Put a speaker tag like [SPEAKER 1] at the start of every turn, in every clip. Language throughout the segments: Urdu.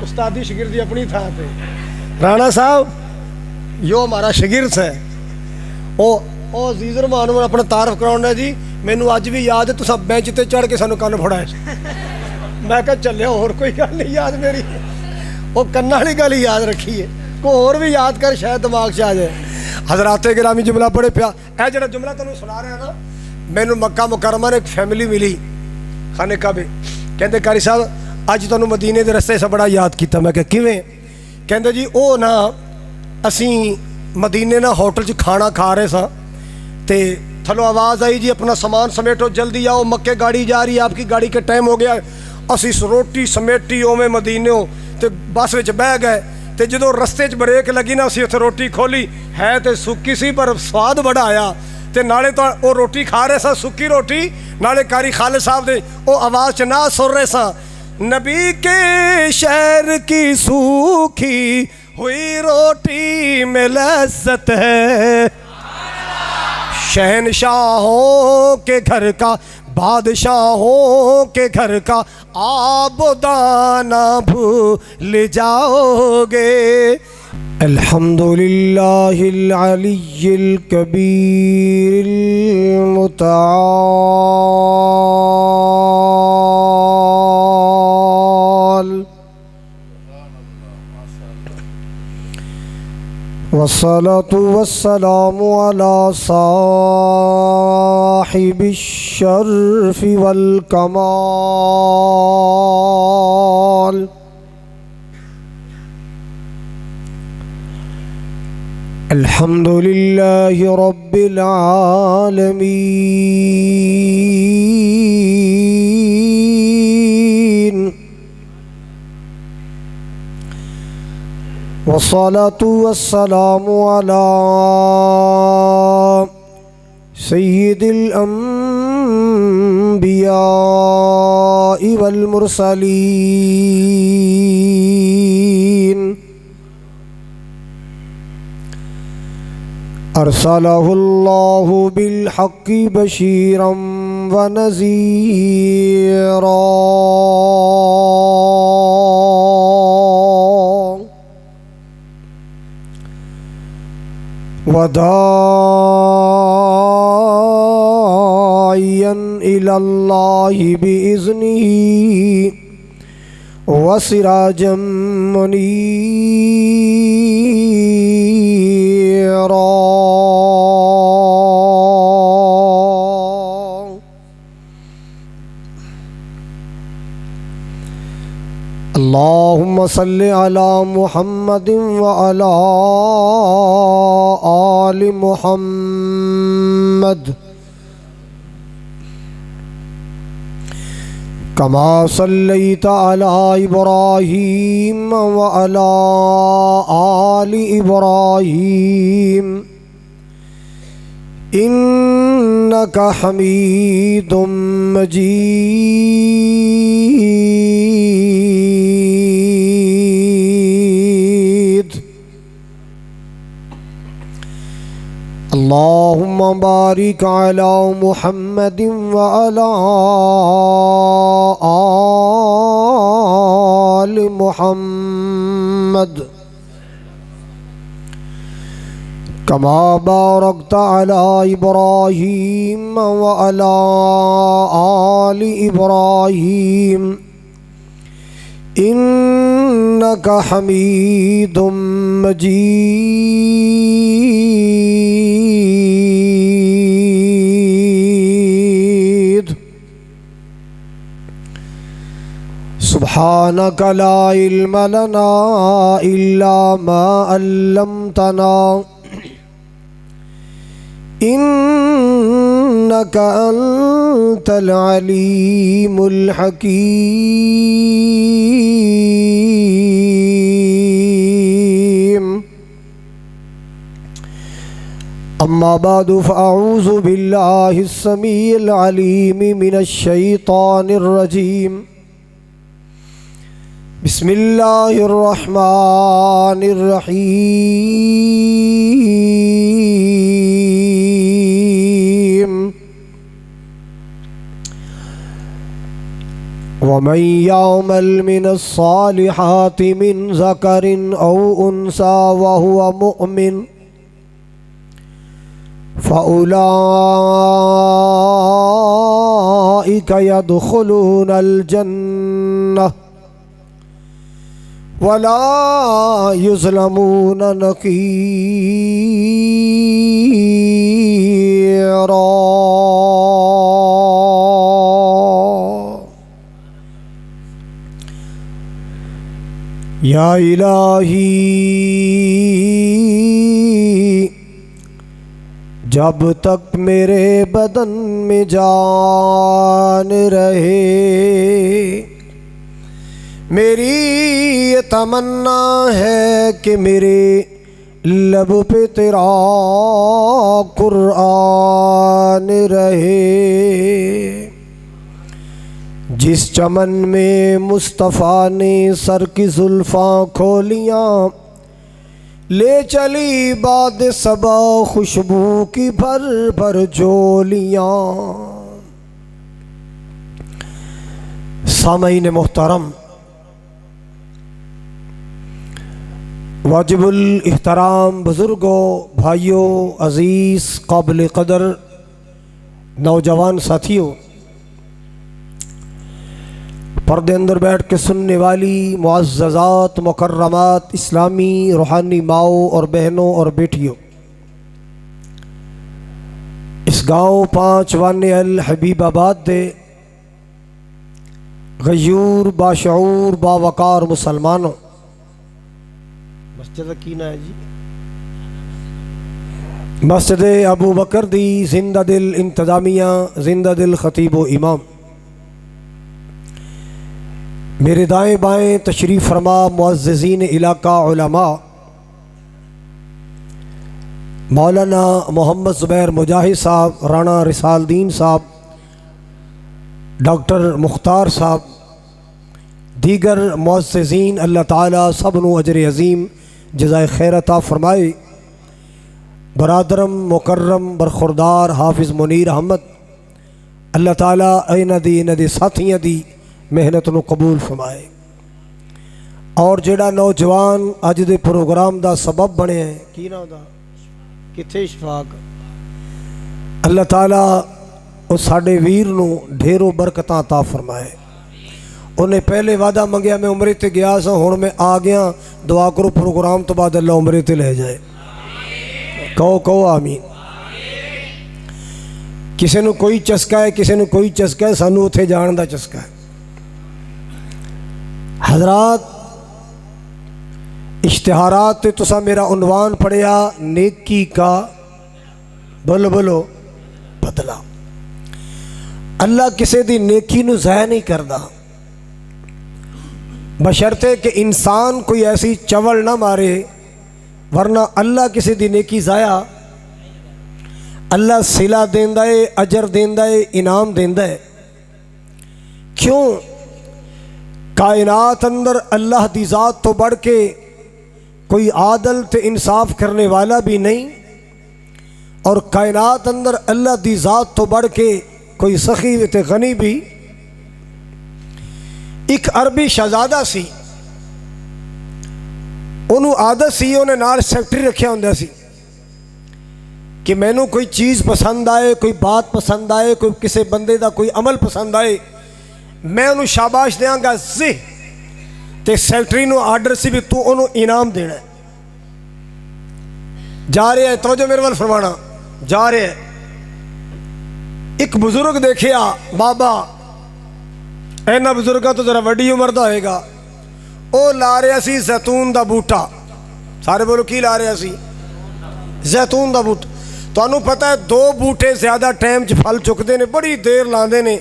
[SPEAKER 1] استادی شگردی اپنی تھا پہ. رانا صاحب یہ ہمارا شگرد ہے. او عزیز رحمان نے اپنا تعارف کراؤنا ہے جی. مینوں اج بھی یاد ہے تساں بینچ تے چڑھ کے سانوں کن پھڑائے. میں کہا چلے اور کوئی گل نہیں یاد میری. وہ کن والی گل یاد رکھی ہے. کوئی اور بھی یاد کر شاید دماغ سے آ جائے. حضرات گرامی جملہ پڑھے پیا. اے جڑا جملہ تمہیں سنا رہا ہے نا, مینوں مکہ مکرمہ نے ایک فیملی ملی خانہ کعبے. کہندے قاری صاحب اج تانوں مدینے دے رستے سے بڑا یاد کیتا. میں کہ کیویں؟ کہندے جی او نا اسی مدینے نا ہوٹل چ کھانا کھا رہے ساں تے تھلو آواز آئی جی اپنا سامان سمیٹو جلدی آؤ مکے گاڑی جا رہی ہے, آپ کی گاڑی کے ٹائم ہو گیا. اسی روٹی سمیٹی اوویں مدینےوں تے بس وچ بہ گئے. تے جدوں رستے چ بریک لگی نا اسی اتھے روٹی کھولی ہے تے سکی سی پر سواد بڑا آیا. تے نالے تو او روٹی کھا رہے سا سکی روٹی, نالے قاری خالد صاحب دے او آواز چ نہ سن رہے سا نبی کے شہر کی سوکھی ہوئی روٹی میں لذت ہے, شہنشاہوں کے گھر کا بادشاہوں کے گھر کا آب و دانہ بھول جاؤ گے. الحمدللہ العلی الکبیر المتعال والصلاة والسلام على صاحب الشرف والکمال الحمد للہ رب العالمین والصلاة والسلام على سید الانبیاء والمرسلین ارسلہ اللہ بالحق بشیرا ونذیرا وداعیا الی اللہ بإذنہ وسراجا منیرا. اللہم صل علی محمد وعلی آل محمد کما صلیت علی ابراہیم وعلی آل ابراہیم انک حمید مجید. اللہم بارک علی محمد وعلی آل محمد کما بارکت علی ابراہیم وعلی آل ابراہیم انک حمید مجید. سبحانک لا علم لنا الا ما علمتنا انک انت العلیم الحکیم. اما بعد فاعوذ باللہ السمیع العلیم من الشیطان الرجیم. بسم اللہ الرحمن الرحیم. ومن يعمل من الصالحات من ذكر أو أنثى وهو مؤمن فأولئك يدخلون الجنة ولا يظلمون نقيرا. یا الہی جب تک میرے بدن میں جان رہے میری یہ تمنا ہے کہ میرے لب پہ تیرا قرآن رہے. جس چمن میں مصطفیٰ نے سر کی زلفاں کھولیاں لے چلی باد صبا خوشبو کی بھر بھر جولیاں. سامعین محترم، واجب الاحترام بزرگوں، بھائیوں، عزیز قابل قدر نوجوان ساتھیوں، پردے اندر بیٹھ کے سننے والی معززات مکرمات اسلامی روحانی ماؤں اور بہنوں اور بیٹیوں، اس گاؤں 5 وانے حبیب آباد دے غیور باشعور باوقار مسلمانوں، مسجد کی نا ہے جی، مسجد ابو بکر دی زندہ دل انتظامیہ، زندہ دل خطیب و امام، میرے دائیں بائیں تشریف فرما معززین علاقہ علماء، مولانا محمد زبیر مجاہد صاحب، رانا رسال دین صاحب، ڈاکٹر مختار صاحب، دیگر معززین، اللہ تعالیٰ سب نو اجر عظیم جزائے خیر عطا فرمائے. برادرم مکرم برخوردار حافظ منیر احمد، اللہ تعالیٰ اینا دی ساتھیاں دی محنت نو قبول فرمائے. اور جڑا نوجوان اج دے پروگرام دا سبب بنے ہیں، کی نام دا کتھے اشفاق، اللہ تعالیٰ اس ساڈے ویر نو ڈھیروں برکتاں عطا فرمائے. انہیں پہلے وعدہ منگیا میں عمرے تے گیا سا، ہن میں آ گیا، دعا کرو پروگرام تو بعد اللہ عمرے تے لے جائے. کہو آمین. کسے نو کوئی چسکا ہے، کسے نو کوئی چسکا ہے، سانو اتھے جان دا چسکا ہے. حضرات، اشتہارات تے تسا میرا عنوان پڑھیا نیکی کا بولو بولو بدلہ. اللہ کسے دی نیکی نو ضائع نہیں کردا، بشرطے کہ انسان کوئی ایسی چول نہ مارے، ورنہ اللہ کسی دی نیکی ضائع، اللہ صلہ دیندا ہے، اجر دیندا ہے، انعام دیندا ہے. کیوں؟ کائنات اندر اللہ دی ذات تو بڑھ کے کوئی عادل تے انصاف کرنے والا بھی نہیں، اور کائنات اندر اللہ دی ذات تو بڑھ کے کوئی سخی تے غنی بھی. ایک عربی شہزادہ سی، انہوں عادت سی، انہیں نال سیکٹری رکھیا ہوندا سی کہ مینوں کوئی چیز پسند آئے، کوئی بات پسند آئے، کوئی کسی بندے دا کوئی عمل پسند آئے، میں انہوں شاباش دیاں گا زی تے سیکٹری نو آرڈر سی بھی تو انہوں انعام دینا ہے. جا رہے ہیں، توجہ میرے وال فرمانا، جا رہے ہیں. ایک بزرگ دیکھیا بابا، اینا بزرگا تو ذرا وڈی عمر دا ہوئے گا، او لا رہا سی زیتون دا بوٹا. سارے بولو کی لا رہا سی؟ زیتون دا بوٹا. تو انہوں پتہ ہے 2 بوٹے زیادہ ٹائم چ پھل چکتے نے، بڑی دیر لاندے نے،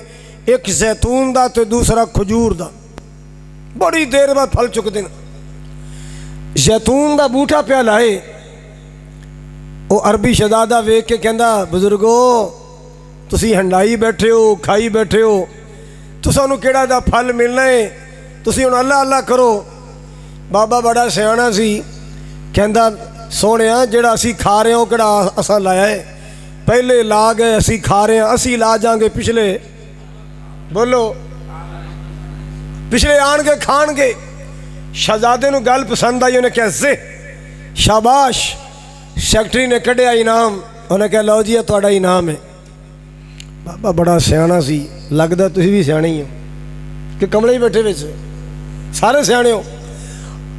[SPEAKER 1] ایک زیتون دا تو دوسرا کھجور دا، بڑی دیر بعد پھل چکتے ہیں. زیتون دا بوٹا پیا لائے، وہ عربی شہزادہ ویکھ کے کہندا بزرگو تسی ہنڈائی بیٹھے ہو، کھائی بیٹھے ہو، تسانوں کیڑا دا پھل ملنا ہے، تسی ہن اللہ اللہ کرو. بابا بڑا سیاںا سی، کہندا سونیا جڑا اسی کھا رہے ہوں کیڑا اساں لایا ہے، پہلے لا گئے اسی کھا رہے ہیں، اسی لا جاؤں گے پچھلے. بولو ਪਿਛਲੇ ਆਣਗੇ ਖਾਣਗੇ। ਸ਼ਹਿਜ਼ਾਦੇ ਨੂੰ ਗੱਲ ਪਸੰਦ ਆਈ, ਉਹਨੇ ਕਿਹਾ ਜ਼ੇ ਸ਼ਾਬਾਸ਼। ਸੈਕਟਰੀ ਨੇ ਕੱਢਿਆ ਇਨਾਮ, ਉਹਨੇ ਕਿਹਾ ਲਓ ਜੀ ਇਹ ਤੁਹਾਡਾ ਇਨਾਮ ਹੈ। ਬਾਬਾ ਬੜਾ ਸਿਆਣਾ ਸੀ, ਲੱਗਦਾ ਤੁਸੀਂ ਵੀ ਸਿਆਣੇ ਹੀ ਹੋ ਕਿ ਕਮਲੇ ਹੀ ਬੈਠੇ ਵਿੱਚ, ਸਾਰੇ ਸਿਆਣੇ ਹੋ।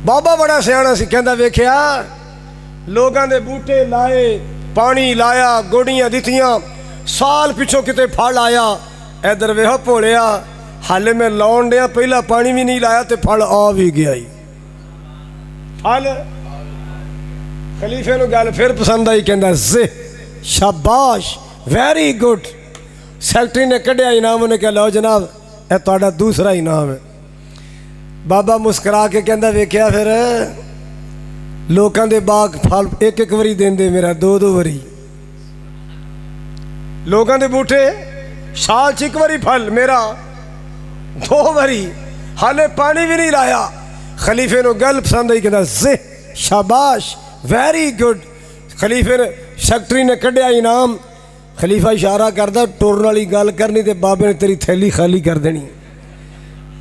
[SPEAKER 1] ਬਾਬਾ ਬੜਾ ਸਿਆਣਾ ਸੀ, ਕਹਿੰਦਾ ਵੇਖਿਆ ਲੋਕਾਂ ਦੇ ਬੂਟੇ ਲਾਏ, ਪਾਣੀ ਲਾਇਆ, ਗੋਡੀਆਂ ਦਿੱਤੀਆਂ, ਸਾਲ ਪਿੱਛੋਂ ਕਿਤੇ ਫਲ ਆਇਆ। ਇਧਰ ਵੇਖੋ ਭੋਲਿਆ, ਹਾਲੇ ਮੈਂ ਲਾਉਣ ਡਿਆ, ਪਹਿਲਾਂ ਪਾਣੀ ਵੀ ਨਹੀਂ ਲਾਇਆ ਤੇ ਫਲ ਆ ਵੀ ਗਿਆ ਹੀ। ਫਲ ਖਲੀਫੇ ਨੂੰ ਗੱਲ ਫਿਰ ਪਸੰਦ ਆਈ, ਕਹਿੰਦਾ ਜ਼ੇ ਸ਼ਾਬਾਸ਼ ਵੈਰੀ ਗੁੱਡ। ਸੈਕਟਰੀ ਨੇ ਕੱਢਿਆ ਇਨਾਮ, ਉਹਨੇ ਕਿਹਾ ਲਓ ਜਨਾਬ ਇਹ ਤੁਹਾਡਾ ਦੂਸਰਾ ਇਨਾਮ ਹੈ। ਬਾਬਾ ਮੁਸਕਰਾ ਕੇ ਕਹਿੰਦਾ ਵੇਖਿਆ ਫਿਰ ਲੋਕਾਂ ਦੇ ਬਾਗ ਫਲ ਇੱਕ ਇੱਕ ਵਾਰੀ ਦਿੰਦੇ, ਮੇਰਾ ਦੋ ਦੋ ਵਾਰੀ। ਲੋਕਾਂ ਦੇ ਬੂਟੇ ਸਾਲ 'ਚ ਇੱਕ ਵਾਰੀ ਫਲ, ਮੇਰਾ ਦੋ ਵਾਰੀ, ਹਾਲੇ ਪਾਣੀ ਵੀ ਨਹੀਂ ਲਾਇਆ। ਖਲੀਫੇ ਨੂੰ ਗੱਲ ਪਸੰਦ ਆਈ, ਕਹਿੰਦਾ ਜ਼ੇ ਸ਼ਾਬਾਸ਼ ਵੈਰੀ ਗੁੱਡ। ਖਲੀਫੇ ਨੇ ਸੈਕਟਰੀ ਨੇ ਕੱਢਿਆ ਇਨਾਮ। ਖਲੀਫਾ ਇਸ਼ਾਰਾ ਕਰਦਾ ਟੁਰਨ ਵਾਲੀ ਗੱਲ ਕਰਨੀ ਤੇ ਬਾਬੇ ਨੇ ਤੇਰੀ ਥੈਲੀ ਖਾਲੀ ਕਰ ਦੇਣੀ।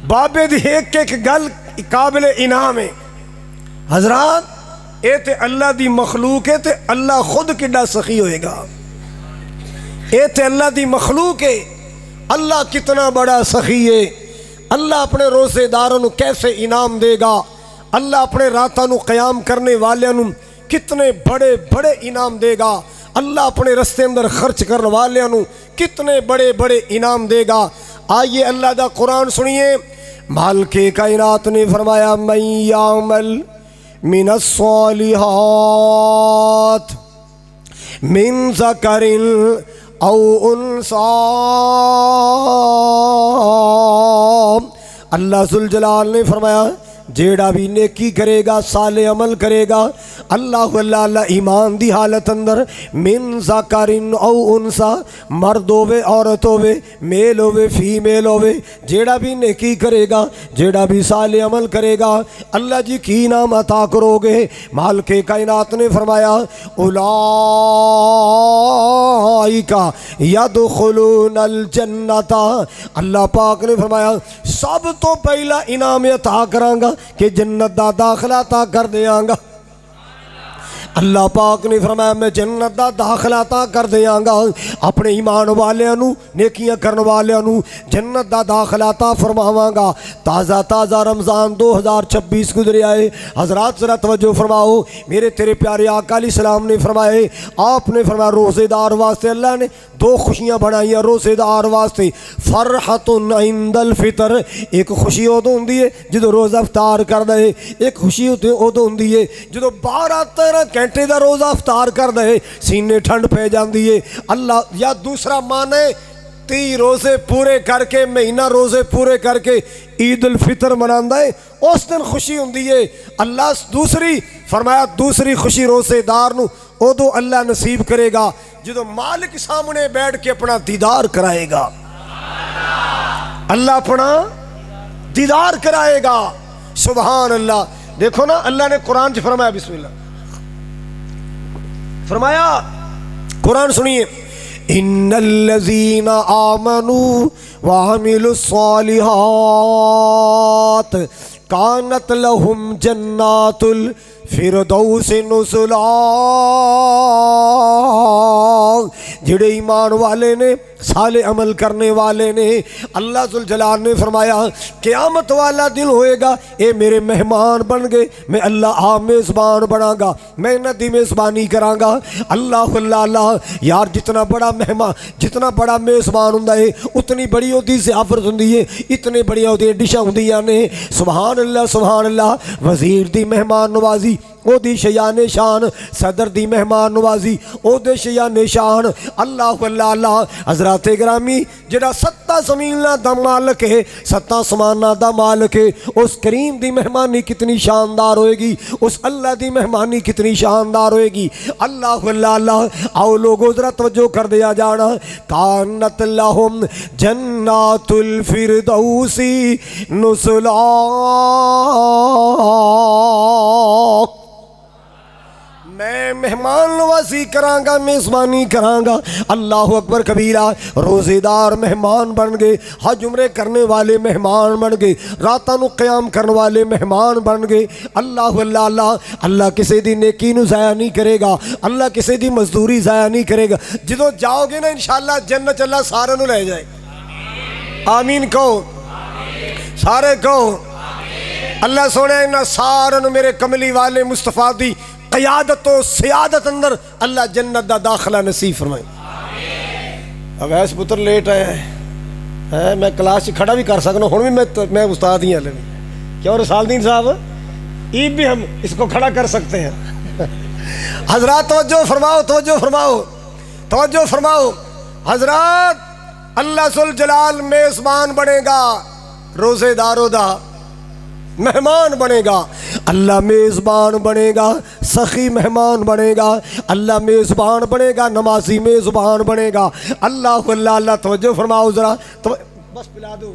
[SPEAKER 1] ਬਾਬੇ ਦੀ ਇੱਕ ਇੱਕ ਗੱਲ ਕਾਬਿਲ ਇਨਾਮ ਹੈ। ਹਜ਼ਰਾਤ ਇਹ ਤੇ ਅੱਲਾ ਦੀ ਮਖਲੂਕ ਹੈ ਤੇ ਅੱਲਾ ਖੁਦ ਕਿੱਡਾ ਸਖੀ ਹੋਏਗਾ। یہ تے اللہ دی مخلوق ہے، اللہ کتنا بڑا سخی ہے۔ اللہ اپنے روزے داروں نو کیسے انعام دے گا، اللہ اپنے راتاں نو قیام کرنے والے نو کتنے بڑے بڑے انعام دے گا، اللہ اپنے رستے اندر خرچ کرنے والے نو کتنے بڑے بڑے انعام دے گا۔ آئیے اللہ دا قرآن سنیے، مالک کائنات نے فرمایا من یعمل من الصالحات من ذکر او انثى، اللہ ذوالجلال نے فرمایا جیڑا بھی نیکی کرے گا، صالح عمل کرے گا، اللہ ایمان دی حالت اندر، من ذکرن او انثى، مرد ہووے عورت ہووے، میل ہووے فیمیل ہووے، جیڑا بھی نیکی کرے گا، جیڑا بھی صالح عمل کرے گا، اللہ جی کی انعام عطا کرو گے۔ مالک کائنات نے فرمایا اولئک یدخلون الجنۃ، اللہ پاک نے فرمایا سب تو پہلا انعام عطا کراں گا کہ جنت دا داخلہ عطا کر دیاں گا۔ اللہ پاک نے فرمایا میں جنت دا داخلہ عطا کر دیاں گا، اپنے ایمان والیاں نو، نیکیاں کرن والیاں نو جنت دا داخلہ عطا فرماواں گا۔ تازہ تازہ رمضان 2026 گزرے آئے، حضرات ذرا توجہ فرماؤ، میرے تیرے پیارے آقا علیہ السلام نے فرمائے، آپ نے فرمایا روزے دار واسطے اللہ نے دو خوشیاں بنائی ہیں روزے دار واسطے، فرحت عند الفطر، ایک خوشی ادو ہوندی ہے جدو روزہ افطار کر دے، ایک خوشی ادو ہوندی ہے جدو 12-13 گھنٹے دا روزہ افطار کر دے، سینے ٹھنڈ پہ جاندی ہے۔ اللہ یا دوسرا مانے 30 روزے پورے کر کے، مہینہ روزے پورے کر کے عید الفطر مناندا ہے، اس دن خوشی ہوندی ہے۔ اللہ دوسری فرمایا دوسری خوشی روزے دار نو ادو اللہ نصیب کرے گا جدو مالک سامنے بیٹھ کے اپنا دیدار کرائے گا، اللہ اپنا دیدار کرائے گا۔ سبحان اللہ۔ دیکھو نا اللہ نے قرآن چ فرمایا، بسم اللہ فرمایا، قرآن سنیے، ان الذین آمنوا وعملوا الصالحات کانت لهم جنات الفردوس نزلا، جڑے ایمان والے نے، صالح عمل کرنے والے نے، اللہ ذوالجلال نے فرمایا قیامت والا دن ہوئے گا، اے میرے مہمان بن گئے، میں اللہ آپ میزبان بنا گا، میں انہاں دی میزبانی کراں گا۔ اللہ اللہ یار جتنا بڑا مہمان، جتنا بڑا میزبان ہوندا ہے اتنی بڑی اودی ضیافت ہوندی ہے، اتنے بڑی اودی ڈشاں ہوندیاں نے۔ سبحان اللہ سبحان اللہ۔ وزیر دی مہمان نوازی او دی شیان شان، صدر دی مہمان نوازی او دے شیان شان۔ اللہ اللہ اللہ۔ حضرات گرامی جڑا 7 زمیناں دا مالک ہے، 7 آسماناں دا مالک ہے، اس کریم دی مہمانی کتنی شاندار ہوئے گی، اس اللہ دی مہمانی کتنی شاندار ہوئے گی۔ اللہ اللہ اللہ۔ آؤ لوگوں ذرا توجہ کر دیا جانا، کانت لہم جنات الفردوس نزلا، میں مہمان نوازی کرانگا، میزبانی کرانگا۔ اللہ اکبر کبیرہ۔ روزے دار مہمان بن گئے، حج عمرے کرنے والے مہمان بن گئے، راتاں نو قیام کرنے والے مہمان بن گئے۔ اللہ اللہ اللہ اللہ کسی دی نیکی نو ضائع نہیں کرے گا، اللہ کسی دی مزدوری ضائع نہیں کرے گا۔ جدو جاؤ گے نا انشاءاللہ جنت اللہ سارے نو لے جائے۔ آمین کہو، سارے کہو اللہ سونے انہاں سارے نو میرے کملی والے مصطفیٰ دی قیادت و سیادت اندر اللہ جنت دا داخلہ نصیب فرمائے۔ اویس پتر لیٹ آیا ہے، میں کلاس کھڑا بھی کر سکنا ہوں، بھی میں استاد ہی ہلے بھی کیوں رسال دین صاحب عید بھی ہم اس کو کھڑا کر سکتے ہیں۔ حضرات توجہ فرماؤ، توجہ فرماؤ، توجہ فرماؤ حضرات۔ اللہ ذوالجلال میزبان بنے گا، روزے داروں دا مہمان بنے گا۔ اللہ میزبان بنے گا، سخی مہمان بنے گا۔ اللہ میزبان بنے گا، نمازی میزبان بنے گا۔ اللہ اللہ اللہ توجہ فرماؤ ذرا، بس پلا دو،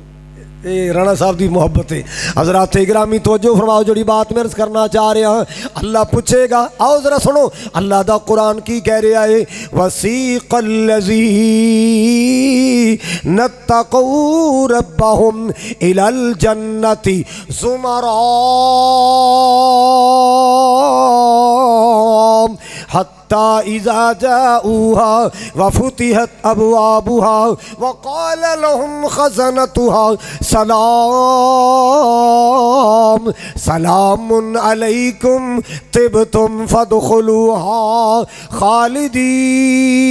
[SPEAKER 1] رانا صاحب دی محبت ہے۔ حضرات گرامی توجہ فرماؤ، جڑی بات میں عرض کرنا چاہ رہا ہوں اللہ پوچھے گا۔ آؤ ذرا سنو اللہ دا قرآن کی کہہ رہا ہے، وَسِيقَ الَّذِينَ اتَّقَوْا رَبَّهُمْ إِلَى الْجَنَّةِ زُمَرًا حتى إذا جاءوها وفتحت أبوابها وقال لهم خزنتها سلام سلام عليكم طبتم فادخلوها خالدين۔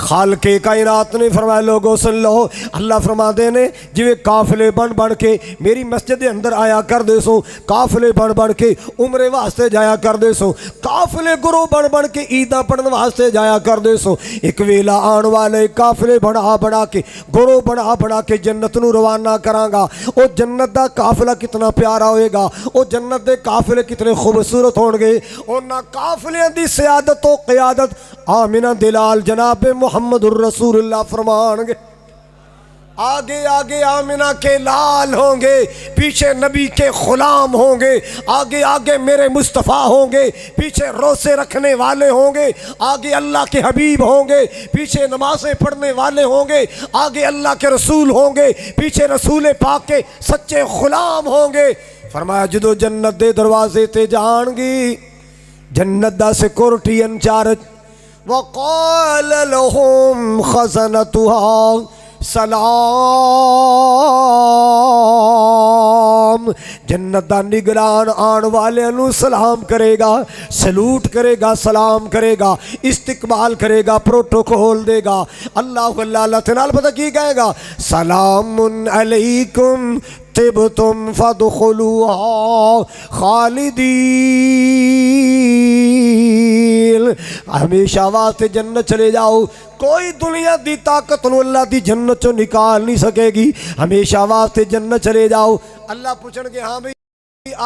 [SPEAKER 1] خالق کائنات نے فرمایا لوگوں سن لو، اللہ فرما دے نے جویں قافلے بن بن کے میری مسجد دے اندر آیا کر دے سو، قافلے بن بن کے عمرے واسطے جایا کر دے سو، قافلے گروہ بن بن کے عیداں پڑھن واسطے جایا کر دے سو۔ ایک ویلا آن والے قافلے بنا بنا کے گروہ بنا بنا کے جنت نو روانہ کراں گا۔ او جنت دا قافلہ کتنا پیارا ہوئے گا، او جنت دے قافلے کتنے خوبصورت ہون گے۔ انہاں قافلیاں دی سیادت و قیادت آمنہ دلال جناب محمد الرسول اللہ فرمان گے۔ آگے آگے آمنہ کے لال ہوں گے، پیچھے نبی کے غلام ہوں گے، آگے آگے میرے مصطفیٰ ہوں گے، پیچھے روزے رکھنے والے ہوں گے، آگے اللہ کے حبیب ہوں گے، پیچھے نمازیں پڑھنے والے ہوں گے، آگے اللہ کے رسول ہوں گے، پیچھے رسول پاک کے سچے غلام ہوں گے۔ فرمایا جدو جنت دے دروازے تے جان گی، جنت دا سیکورٹی انچارج وقال لهم خزنتها سلام، جنت دا نگران آن والے انو سلام کرے گا، سلوٹ کرے گا، سلام کرے گا، استقبال کرے گا، پروٹوکول دے گا۔ اللہ اللہ اللہ تنال پتہ کی کہے گا، سلام علیکم طبتم فادخلوها خالدین، ہمیشہ واسطے جنت چلے جاؤ، کوئی دنیا دی طاقت نو اللہ دی جنت چو نکال نہیں سکے گی، ہمیشہ واسطے جنت چلے جاؤ۔ اللہ پوچھن کے ہاں بھئی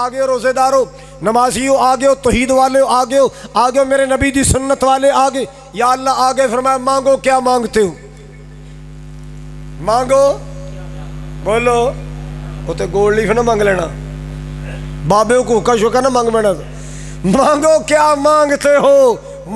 [SPEAKER 1] آگے ہو روزے دارو، نمازی ہو آگے ہو، توحید والے ہو آگے ہو، آگے ہو میرے نبی دی سنت والے آگے، یا اللہ آگے فرمایا مانگو کیا مانگتے ہو، مانگو بولو، وہ تے گولڈ لیف نہ مانگ لینا، بابے کو حکا شکا نہ مانگ لینا، مانگو کیا مانگتے ہو،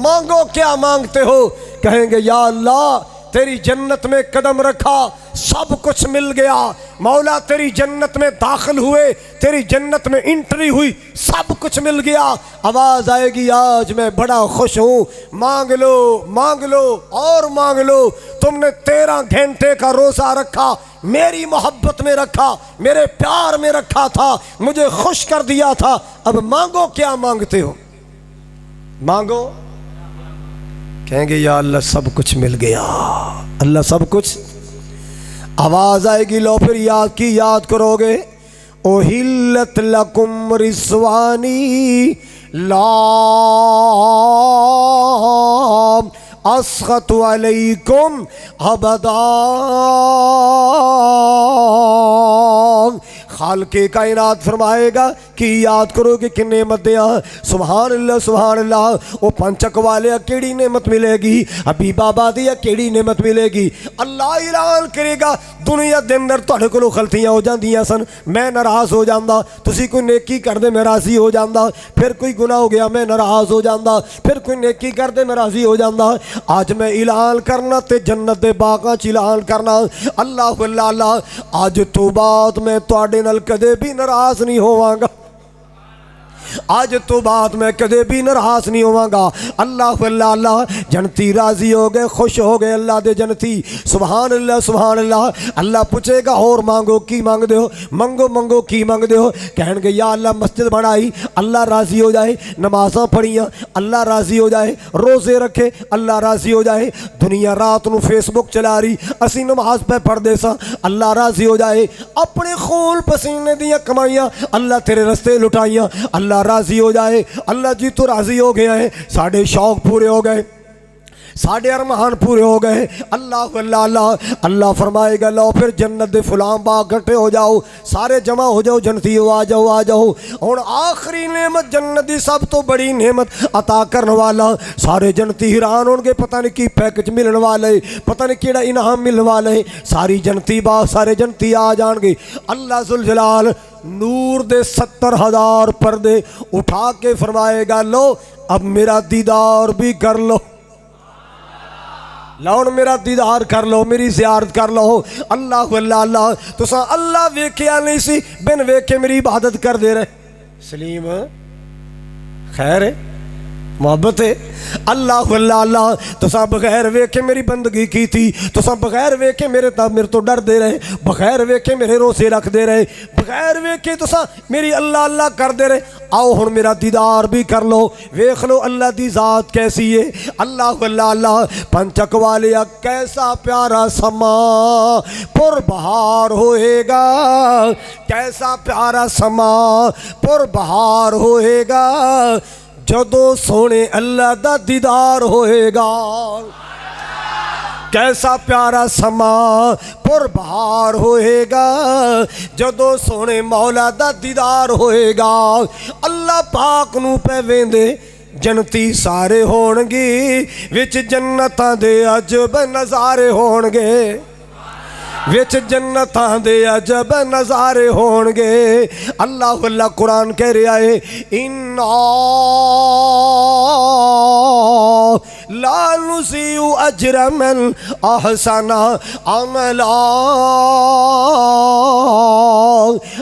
[SPEAKER 1] مانگو کیا مانگتے ہو، کہیں گے یا اللہ تیری جنت میں قدم رکھا سب کچھ مل گیا، مولا تیری جنت میں داخل ہوئے، تیری جنت میں انٹری ہوئی، سب کچھ مل گیا۔ آواز آئے گی آج میں بڑا خوش ہوں، مانگ لو مانگ لو اور مانگ لو، تم نے 13 گھنٹے کا روزہ رکھا، میری محبت میں رکھا، میرے پیار میں رکھا تھا، مجھے خوش کر دیا تھا، اب مانگو کیا مانگتے ہو، مانگو۔ کہیں گے یا اللہ سب کچھ مل گیا، اللہ سب کچھ۔ آواز آئے گی لو پھر یاد کی یاد کرو گے، اُحِلَّتْ لَكُمْ رِضْوَانِي لَا أَسْخَطُ عَلَيْكُمْ أَبَدًا۔ خالق کائنات فرمائے گا کی یاد کرو گے کہ نعمت دیا سبحان اللہ سبحان اللہ وہ پنچک والے کیڑی نعمت ملے گی حبیب آبادی کیڑی نعمت ملے گی اللہ اعلان کرے گا دنیا دے اندر تہاڈے کولوں غلطیاں ہو جاندیاں سن میں ناراض ہو جاندا تسی کوئی نیکی کر دے میں راضی ہو جاندا پھر کوئی گناہ ہو گیا میں ناراض ہو جاندا پھر کوئی نیکی کر دے میں راضی ہو جاندا آج میں اعلان کرنا تے جنت دے باغاں چ اعلان کرنا اللہ اللہ اللہ آج تو بعد میں تواڈے نال کدے بھی ناراض نہیں ہوواں گا آج تو بعد میں کدے بھی ناراض نہیں ہوں گا اللہ اللہ اللہ جنتی راضی ہو گئے خوش ہو گئے اللہ دے جنتی سبحان اللہ اللہ پوچھے گا اور مانگو کی مانگ دے ہو منگو منگو کی مانگ دے ہو کہیں گے یا اللہ مسجد بنائی اللہ راضی ہو جائے نمازاں پڑھیاں اللہ راضی ہو جائے روزے رکھے اللہ راضی ہو جائے دنیا رات نو فیس بک چلا رہی اسی نماز پہ پڑھ دے سا اللہ راضی ہو جائے اپنے خون پسینے دیاں کمائیاں اللہ تیرے رستے لٹائیاں اللہ راضی ہو جائے اللہ جی تو راضی ہو گیا ہے ساڑھے شوق پورے ہو گئے ساڑھے ارمان پورے ہو گئے اللہ اللہ اللہ اللہ فرمائے گا لو پھر جنت دے فلاں باغ گھٹے ہو جاؤ سارے جمع ہو جاؤ جنتی ہو آ جاؤ اور آخری نعمت جنت دی سب تو بڑی نعمت عطا کرنے والا سارے جنتی حیران ہون گے پتہ نہیں کی پیکج ملن والے پتہ نہیں کیڑا انعام ملن والے ساری جنتی باغ سارے جنتی آ جان گے اللہ ذوالجلال نور دے 70,000 پردے اٹھا کے فرمائے گا لو اب میرا دیدار بھی کر لو لاؤن میرا دیدار کر لو میری زیارت کر لو اللہ اللہ اللہ تو سا اللہ ویکھیا نہیں سی بن ویکھے میری عبادت کر دے رہے سلیم خیر ہے محبت ہے اللہ اللہ اللہ تو سا بغیر ویکھے میری بندگی کی تھی تو سا بغیر ویکھے میرے تو ڈر دے رہے بغیر ویکھے میرے روزے رکھ دے رہے بغیر ویکھے تو سا میری اللہ اللہ کر دے رہے آؤ ہن میرا دیدار بھی کر لو ویکھ لو اللہ دی ذات کیسی ہے اللہ اللہ اللہ پنچک والیا کیسا پیارا سما پر بہار ہوئے گا کیسا پیارا سما پر بہار ہوئے گا جدو سونے اللہ دا دیدار ہوئے گا کیسا پیارا سما پر بہار ہوئے گا جدو سونے مولا دا دیدار ہوئے گا اللہ پاک نو پہ ویندے جنتی سارے ہونگی وچ جنتاں دے عجب نظارے ہونگے وچ جنتاں دے عجب نظارے ہونگے اللہ اللہ قرآن کہہ رہا ہے اِنَّا لا نُضِيعُ أَجْرَ مَنْ أَحْسَنَ عَمَلًا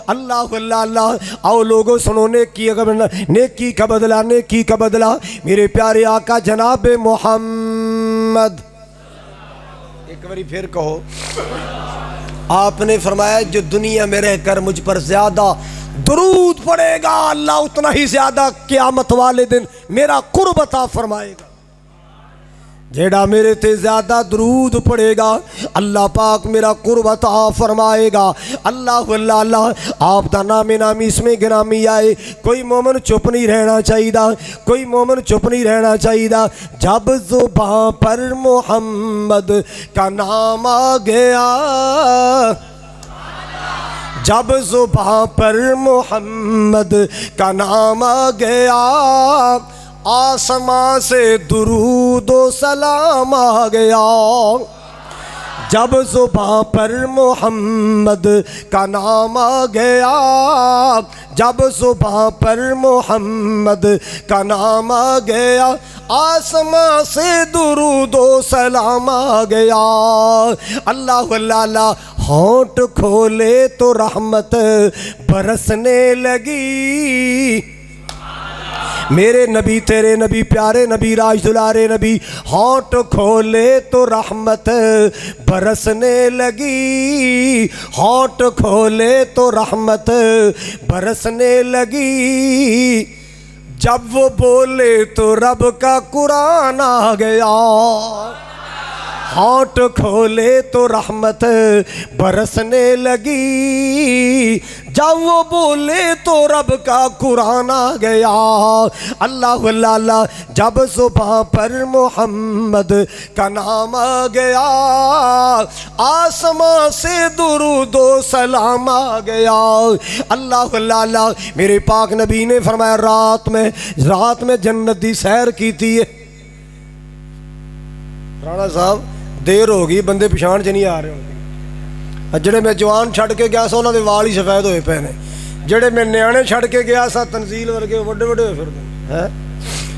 [SPEAKER 1] اللہ اللہ اللہ آؤ لوگوں سنو نیکی کا بدلہ میرے پیارے آقا جناب محمد ایک باری پھر کہو آپ نے فرمایا جو دنیا میں رہ کر مجھ پر زیادہ درود پڑے گا اللہ اتنا ہی زیادہ قیامت والے دن میرا قرب عطا فرمائے گا جیڑا میرے تے زیادہ درود پڑے گا اللہ پاک میرا قرب عطا فرمائے گا اللہ اللہ اللہ آپ دا نام نامی اس میں گرامی آئے کوئی مومن چپ نہیں رہنا چاہیے کوئی مومن چپ نہیں رہنا چاہیے جب زباں پر محمد کا نام آ گیا جب زباں پر محمد کا نام آ گیا آسمان سے درود و سلام آ گیا جب زباں پر محمد کا نام آ گیا جب زباں پر محمد کا نام آ گیا آسمان سے درود و سلام آ گیا اللہ اللہ اللہ ہونٹ کھولے تو رحمت برسنے لگی میرے نبی تیرے نبی پیارے نبی راج دلارے نبی ہونٹ کھولے تو رحمت برسنے لگی ہونٹ کھولے تو رحمت برسنے لگی جب وہ بولے تو رب کا قرآن آ گیا ہونٹ کھولے تو رحمت برسنے لگی، جب وہ بولے تو رب کا قرآن آ گیا۔ اللہ اللہ اللہ، جب زباں پر محمد کا نام آ گیا، آسمان سے درود و سلام آ گیا۔ اللہ اللہ اللہ، میرے پاک نبی نے فرمایا رات میں جنت دی سیر کی تھی۔ رانا صاحب دیر ہو گئی، بندے پچھان چ نہیں آ رہے ہوں، جڑے میں جوان چھڑ کے گیا سا انہوں دے وال ہی سفید ہوئے پے نے، جڑے میں نیانے چھڑ کے گیا سا تنزیل ورگے وڈے وڈے ہوئے پھر ہیں۔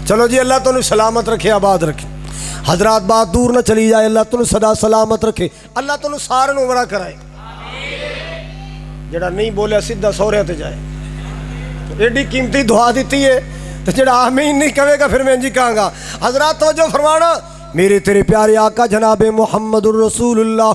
[SPEAKER 1] چلو جی، اللہ تمہیں سلامت رکھے، آباد رکھے۔ حضرات بات دور نہ چلی جائے، اللہ تمہیں سدا سلامت رکھے، اللہ تمہیں سارے عمرہ کرائے۔ جڑا نہیں بولیا سیدھا سورے تے جائے، ایڈی قیمتی دعا دیتی ہے تو جڑا آمین نہیں کہے گا پھر میں انجی کہاں گا۔ حضرات توجہ فرمانا، میرے تیرے پیارے آقا جناب محمد الرسول اللہ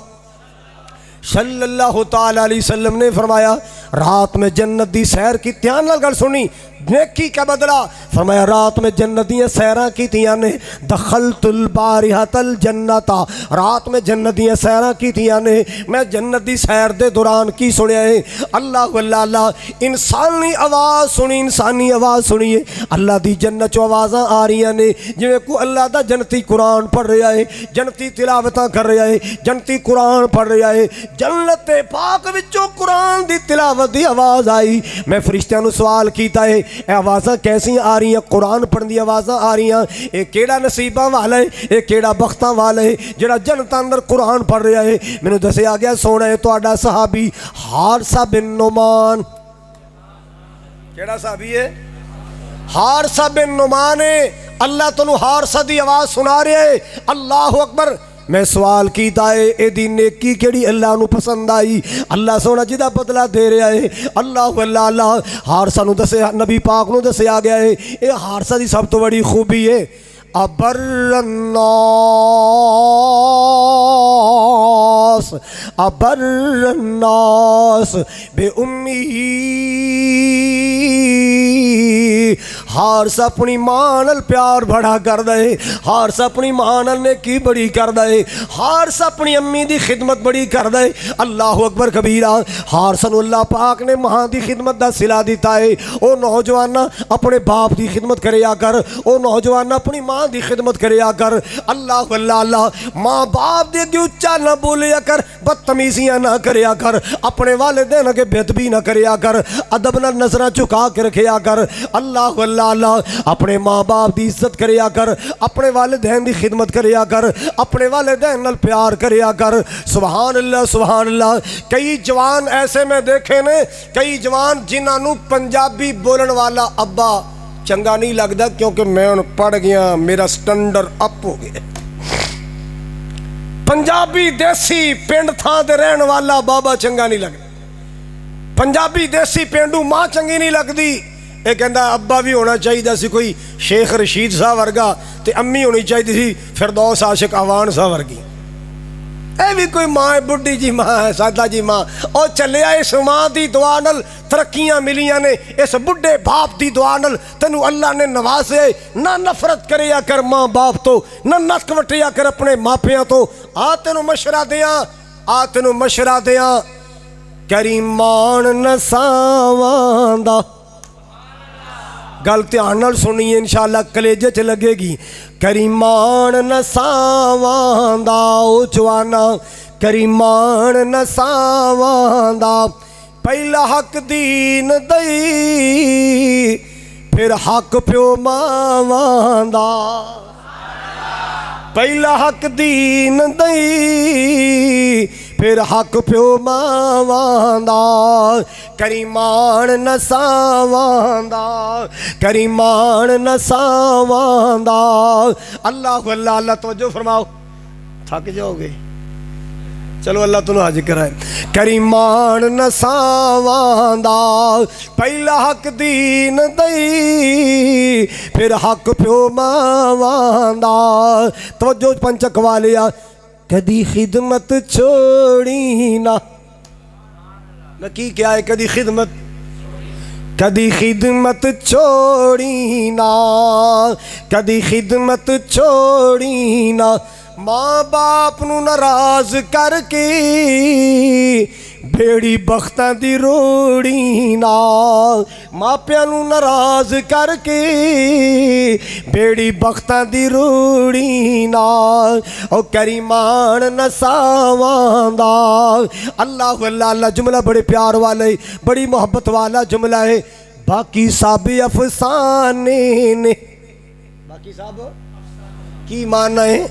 [SPEAKER 1] صلی اللہ تعالی علیہ وسلم نے فرمایا رات میں جنت دی سیر کی، دھیان نال گل سنی، نیکی کا بدلہ فرمایا رات میں جنت دیاں سیراں کیتیاں نے، دخلت البارحۃ الجنت، رات میں جنت دیاں سیراں کیتیاں نے، میں جنت دی سیر دے دوران کی سنیا ہے؟ اللہ اللہ اللہ، انسانی آواز سنی، انسانی آواز سنیے، اللہ دی جنت چو آوازاں آ رہی نے، جویں کو اللہ دا جنتی قرآن پڑھ رہا ہے، جنتی تلاوتاں کر رہا ہے، جنتی قرآن پڑھ رہا ہے، جنت پاک وچوں قرآن دی تلاوت دی آواز آئی۔ میں فرشتیاں نو سوال کیتا ہے اے آوازاں کیسی آ رہی ہیں؟ قرآن پڑھن دی آوازاں آ رہی ہیں، اے کیڑا نصیباں والا ہے، اے کیڑا بختاں والا ہے جڑا جنت اندر قرآن پڑھ رہا ہے؟ مینوں دسیا گیا سونا ہے تہاڈا صحابی حارثہ بن نعمان۔ کیڑا صحابی ہے؟ حارثہ بن نعمان ہے۔ اللہ تنو حارثہ دی آواز سنا رہا ہے، اللہ اکبر۔ میں سوال کیتا ہے اے دی نیکی کیڑی اللہ نو پسند آئی؟ اللہ سونا جدا بدلہ دے رہا ہے۔ اللہ اللہ اللہ، حارثہ نو دسے، نبی پاک نو دسے آ گیا ہے اے حارثہ دی سب تو بڑی خوبی ہے، ابر الناس ابر الناس بے امی، حارثہ اپنی ماں نال پیار بڑا کر دے، حارثہ اپنی ماں نال نیکی بڑی کر دے، حارثہ اپنی امی دی خدمت بڑی کر دے۔ اللہ اکبر کبیرہ، حارثہ نو اللہ پاک نے ماں دی خدمت دا صلہ دیتا ہے۔ او نوجوان اپنے باپ دی خدمت کریا کر، او نوجوان اپنی ماں دی خدمت کریا کر۔ اللہ اللہ اللہ، ماں باپ دے اگے اچا نہ بولیا کر، بدتمیزیاں نہ کریا کر، اپنے والدین اگے بے ادبی نہ کریا کر، ادب نال نظراں چکا کے رکھیا کر۔ اللہ اللہ اللہ، اپنے ماں باپ دی عزت کریا کر، اپنے والدین دی خدمت کریا کر، اپنے والدین نال پیار کریا کر۔ سبحان اللہ سبحان اللہ۔ کئی جوان ایسے میں دیکھے نے، کئی جوان جنہاں نو پنجابی بولن والا ابا چنگا نہیں لگدا، کیونکہ میں ان پڑھ گیا، میرا سٹنڈر اپ ہو گیا۔ پنجابی دیسی پنڈ تھاں دے رہن والا بابا چنگا نہیں لگدا، پنجابی دیسی پینڈو ماں چنگی نہیں لگدی۔ یہ کہندا ابا بھی ہونا چاہیے سی کوئی شیخ رشید صاحب ورگا، تے امی ہونی چاہیے سی فردوس عاشق آوان صاحب ورگی۔ اے بھی کوئی ماں ہے، بڈھی جی ماں ہے، سادہ جی ماں، او چلیا اس ماں دی دعا نال ترقیاں ملیاں نے، اس بڈھے باپ دی دعا نال تینوں اللہ نے نوازے۔ نہ نفرت کریا کر ماں باپ تو، نہ نک وٹیا کر اپنے ماپیاں تو۔ آ تینوں مشورہ دیاں، آ تینوں مشورہ دیاں، کریمان نساواں دا، گل دھیان نال سنیے انشاءاللہ کلیجے چ لگے گی۔ کریمان نساواں دا او جوانا، کریمان نساواں دا، پہلا حق دین دئی پھر حق پیو ماواں دا، پہلا حق دین دئی پھر حق پیو ماواں دا، کریمان نساواں دا، کریمان نساواں دا۔ اللہ اللہ اللہ، توجہ فرماؤ، تھک جاؤ گے، چلو اللہ تنو حج کرائے۔ کریمان نساواں دا، پہلا حق دین دئی پھر حق پیو ماواں دا۔ توجہ پنچک والیا، کدی خدمت چھوڑی نہ، میں کی کیا ہے کدی خدمت، کدی خدمت چھوڑی نہ، کدی خدمت چھوڑی نہ، ماں باپ نو ناراض کر کے بیڑی بختاں دی روڑی نال، ماپیاں نو ناراض کر کے بیڑی بختاں دی روڑی نال، او کریمان نساواں دا۔ اللہ اللہ اللہ جملہ بڑے پیار والے، بڑی محبت والا جملہ ہے۔ باقی سب افسانے نے، باقی سب کی معنی ہے؟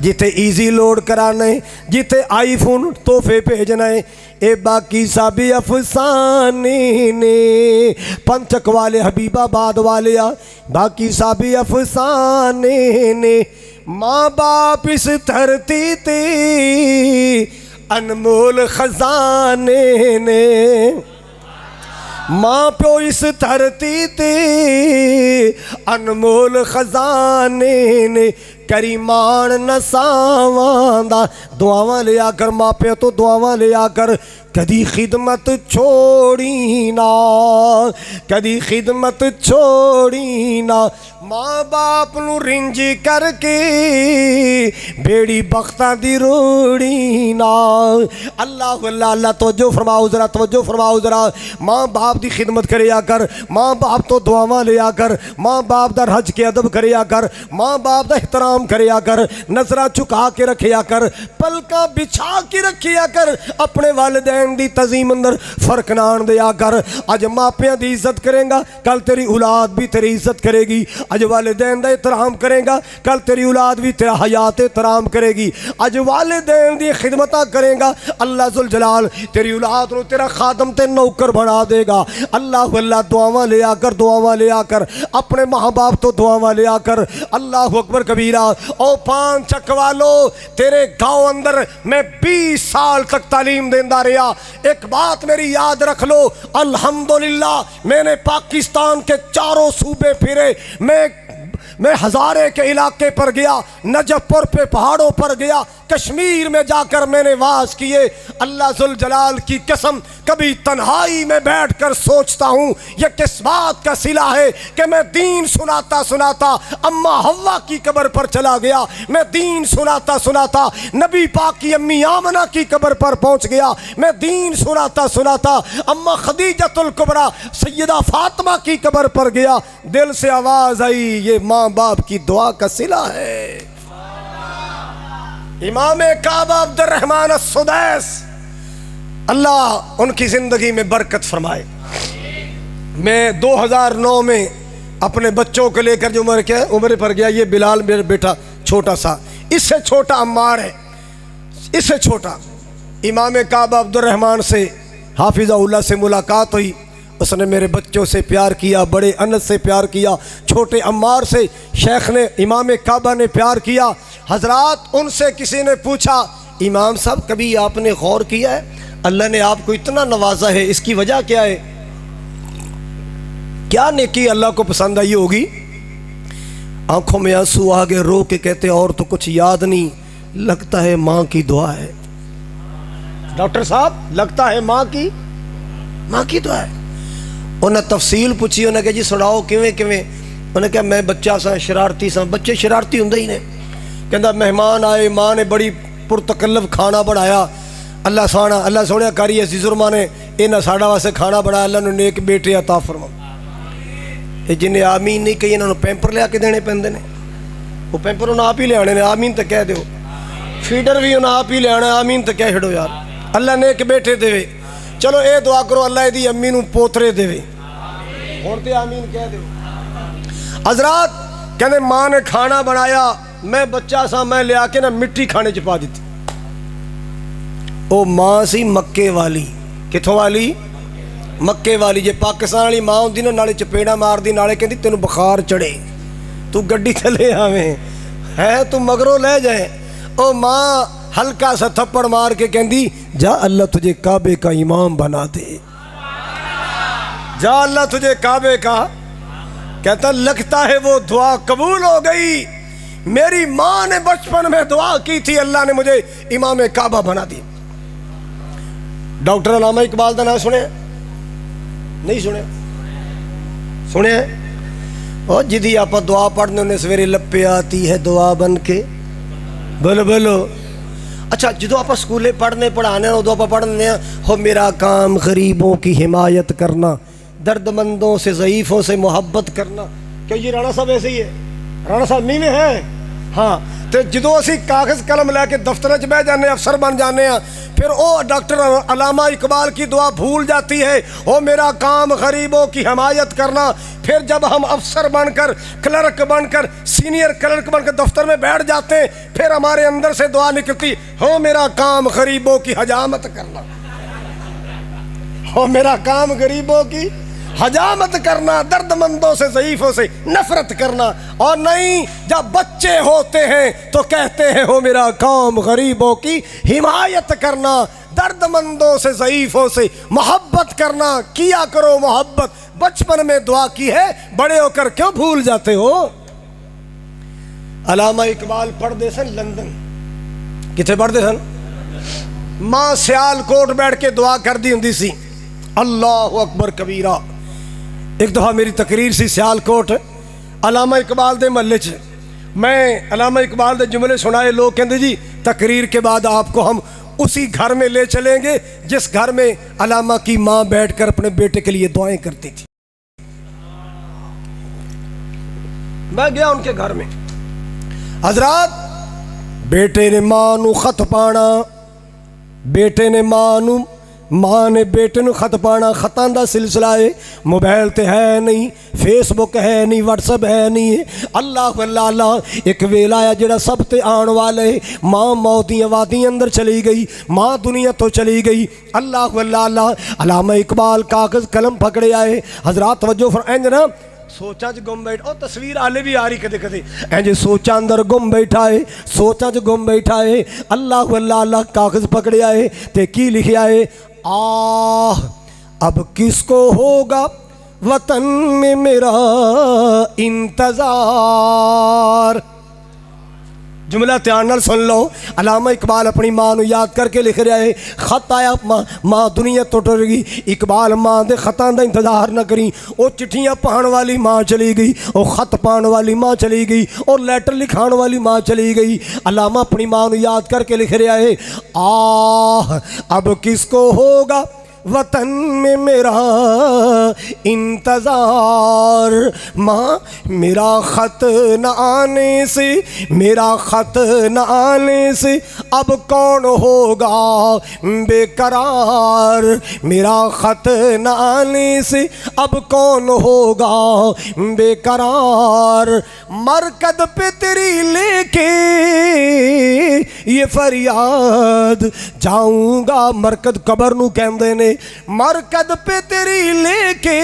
[SPEAKER 1] جتے ایزی لوڈ کرانا ہے، جتے آئی فون تحفے بھیجنا ہے، اے باقی سب افسانے نے۔ پنچک والے، حبیب آباد والے، باقی سب افسانے نے۔ ماں باپ اس دھرتی تے انمول خزانے نے، ماں پیو اس دھرتی تے انمول خزانے نے۔ کریمان نساواں دا، دعاواں لیا کر ماں پیو تو، دعاواں لیا کر۔ کدی خدمت چھوڑی نہ، کدی خدمت چھوڑی نہ، ماں باپ نو رنج کر کے بیڑی بختاں دی روڑی نہ۔ اللہ اللہ اللہ، توجہ فرماؤ ذرا، توجہ فرماؤ ذرا۔ ماں باپ دی خدمت کریا کر، ماں باپ تو دعاواں لیا کر، ماں باپ دا رج کے ادب کریا کر، ماں باپ دا احترام کریا کر، نظرہ چکا کے رکھیا کر، پلکاں بچھا کے رکھیا کر، اپنے والدین دی تعظیم اندر فرق نہ آن دیا کر۔ اج ماپیاں دی عزت کریں گا، کل تیری اولاد بھی تیری عزت کرے گی۔ اج والدین دا احترام کریں گا، کل تیری اولاد بھی تیرا حیات احترام کرے گی۔ اج والدین دی خدمتاں کریں گا، اللہ ذوالجلال تیری اولاد نو تیرا خادم تے نوکر بنا دے گا۔ اللہ اللہ، دعاواں لیا کر، دعاواں لیا کر، اپنے ماں باپ تو دعاواں لیا کر۔ اللہ اکبر کبیرہ۔ او پان چک والو، تیرے گاؤں اندر میں 20 سال تک تعلیم دیندہ رہا۔ ایک بات میری یاد رکھ لو، الحمدللہ میں نے پاکستان کے چاروں صوبے پھرے، میں ہزارے کے علاقے پر گیا، نجف پور پہ پہاڑوں پر گیا، کشمیر میں جا کر میں نے واز کیے۔ اللہ ذوالجلال کی قسم، کبھی تنہائی میں بیٹھ کر سوچتا ہوں یہ کس بات کا صلہ ہے کہ میں دین سناتا سناتا اماں حوا کی قبر پر چلا گیا، میں دین سناتا سناتا نبی پاک کی امی آمنہ کی قبر پر پہنچ گیا، میں دین سناتا سناتا اماں خدیجۃ الکبریٰ سیدہ فاطمہ کی قبر پر گیا۔ دل سے آواز آئی، یہ ماں باپ کی دعا کا صلہ ہے۔ امام کعبہ عبد الرحمن السدیس، اللہ ان کی زندگی میں برکت فرمائے۔ میں 2009 میں اپنے بچوں کو لے کر جو عمر پر گیا، یہ بلال میرا بیٹا چھوٹا سا، اس سے چھوٹا عمار ہے، اس سے چھوٹا۔ امام کعبہ عبد الرحمن سے حافظہ اللہ سے ملاقات ہوئی، اس نے میرے بچوں سے پیار کیا، بڑے انس سے پیار کیا، چھوٹے عمار سے شیخ نے، امام کعبہ نے پیار کیا۔ حضرات، ان سے کسی نے پوچھا، امام صاحب کبھی آپ نے غور کیا ہے اللہ نے آپ کو اتنا نوازا ہے، اس کی وجہ کیا ہے؟ کیا نیکی اللہ کو پسند آئی ہوگی؟ آنکھوں میں آنسو آگے رو کے کہتے اور تو کچھ یاد نہیں، لگتا ہے ماں کی دعا ہے۔ ڈاکٹر صاحب، لگتا ہے ماں کی دعا ہے۔ انہیں تفصیل پوچھی، انہیں کہا جی سناؤ کیویں کیویں؟ انہیں کہا میں بچہ سا شرارتی سا، بچے شرارتی ہوندے ہی نے۔ کہندا مہمان آئے، ماں نے بڑی پرتکلف کھانا بنایا، اللہ سونے کاری عزیز الرحمٰن نے انہاں ساڈا واسطے کھانا بنایا، اللہ نے نیک بیٹے عطا فرما۔ یہ جنہیں آمین نہیں کہی، انہوں نے پیمپر لیا کے دینے پیندے نے، وہ پیمپر انہوں آپ ہی لے آنے نے، آمین تو کہہ دیو۔ فیڈر بھی انہوں آپ ہی لے آنے، آمین تو کہہ چھڑو یار، اللہ نیک بیٹے دے۔ چلو اے دعا کرو اللہ دی امی نو پوترے دے، ہون تے آمین کہہ دیو۔ حضرات کہنے ماں نے کھانا بنایا، میں بچہ سا، میں لیا کے نا مٹی کھانے چپا دیتی۔ او ماں سی مکے والی، کتھوں والی؟ مکے والی۔ جے پاکستان والی ماں ہوندی نا، نالے چپیڑا مار دی، نالے کہندی تینوں بخار چڑھے، تو گڈی تھلے آویں ہے، تو مگروں لے جائے۔ او ماں ہلکا سا تھپڑ مار کے کہندی جا اللہ تجھے کعبے کا امام بنا دے، جا اللہ تجھے کعبے کا۔ کہتا لگتا ہے وہ دعا قبول ہو گئی، میری ماں نے بچپن میں دعا کی تھی، اللہ نے مجھے امام کعبہ بنا دی۔ ڈاکٹر علامہ اقبال دا نام سنے؟ نہیں سنے؟ سنے؟ اور جدی آپ دعا پڑھنے انہیں سویرے لپے آتی ہے دعا بن کے، بولو بولو. اچھا جدو آپ سکولے پڑھنے پڑھانے ادو آپ پڑھنے ہو میرا کام غریبوں کی حمایت کرنا، درد مندوں سے ضعیفوں سے محبت کرنا. کیا یہ رانا صاحب ایسے ہی ہے؟ رانا صاحب نہیں میں ہے. ہاں تو جدو اسی کاغذ قلم لے کے دفتر چ بہ جانے افسر بن جانے ہیں پھر او ڈاکٹر علامہ اقبال کی دعا بھول جاتی ہے، او میرا کام غریبوں کی حمایت کرنا. پھر جب ہم افسر بن کر کلرک بن کر سینئر کلرک بن کر دفتر میں بیٹھ جاتے ہیں پھر ہمارے اندر سے دعا نکلتی، ہو میرا کام غریبوں کی حجامت کرنا، ہو میرا کام غریبوں کی حجامت کرنا، درد مندوں سے ضعیفوں سے نفرت کرنا. اور نہیں جب بچے ہوتے ہیں تو کہتے ہیں ہو میرا کام غریبوں کی حمایت کرنا، درد مندوں سے ضعیفوں سے محبت کرنا. کیا کرو محبت، بچپن میں دعا کی ہے، بڑے ہو کر کیوں بھول جاتے ہو؟ علامہ اقبال پڑھتے سن لندن. کتنے پڑھتے سن؟ ماں سیال کوٹ بیٹھ کے دعا کر دی ہوں سی، اللہ اکبر کبیرہ. ایک دفعہ میری تقریر سی سیال کوٹ علامہ اقبال دے محلے چ، میں علامہ اقبال دے جملے سنائے، لوگ کہتے جی تقریر کے بعد آپ کو ہم اسی گھر میں لے چلیں گے جس گھر میں علامہ کی ماں بیٹھ کر اپنے بیٹے کے لیے دعائیں کرتی تھی. میں گیا ان کے گھر میں. حضرات بیٹے نے ماں نو خط پانا، بیٹے نے ماں نے بیٹے نو خط پانا. خطاں دا سلسلہ ہے، موبائل تے ہے نہیں، فیس بک ہے نہیں، واٹس ایپ ہے نہیں. اللہ اللہ ایک ویلا ہے جڑا سب تے آن والے. ماں موت دی وادی اندر چلی گئی، ماں دنیا تو چلی گئی. اللہ اللہ علامہ اقبال کاغذ قلم پکڑے آئے. حضرات توجہ فرمائیں نا، سوچاں چ گم بیٹھا، اور تصویر آلے بھی آ رہی کدے کدے اینج سوچاں اندر گم بیٹھا ہے، سوچاں چ گم بیٹھا ہے. اللہ اللہ کاغذ پکڑے آئے تے کی لکھیا ہے، آہ اب کس کو ہوگا وطن میں میرا انتظار. جملہ دھیان نال سن لو. علامہ اقبال اپنی ماں نو یاد کر کے لکھ رہا ہے. خط آیا، ماں دنیا تو ٹر گئی. اقبال ماں دے خطاں دا انتظار نہ کری. او چٹھیاں پہن والی ماں چلی گئی، او خط پان والی ماں چلی گئی، اور لیٹر لکھان والی ماں چلی گئی. علامہ اپنی ماں نو یاد کر کے لکھ رہا ہے، آہ اب کس کو ہوگا وطن میں میرا انتظار. ماں میرا خط نہ آنے سے، میرا خط نہ آنے سے اب کون ہوگا بے قرار. میرا خط نہ آنے سے اب کون ہوگا بے قرار. مرکد پہ تیری لے کے یہ فریاد جاؤں گا. مرکد قبر نو کہندے نے. مرکد پہ تیری لے کے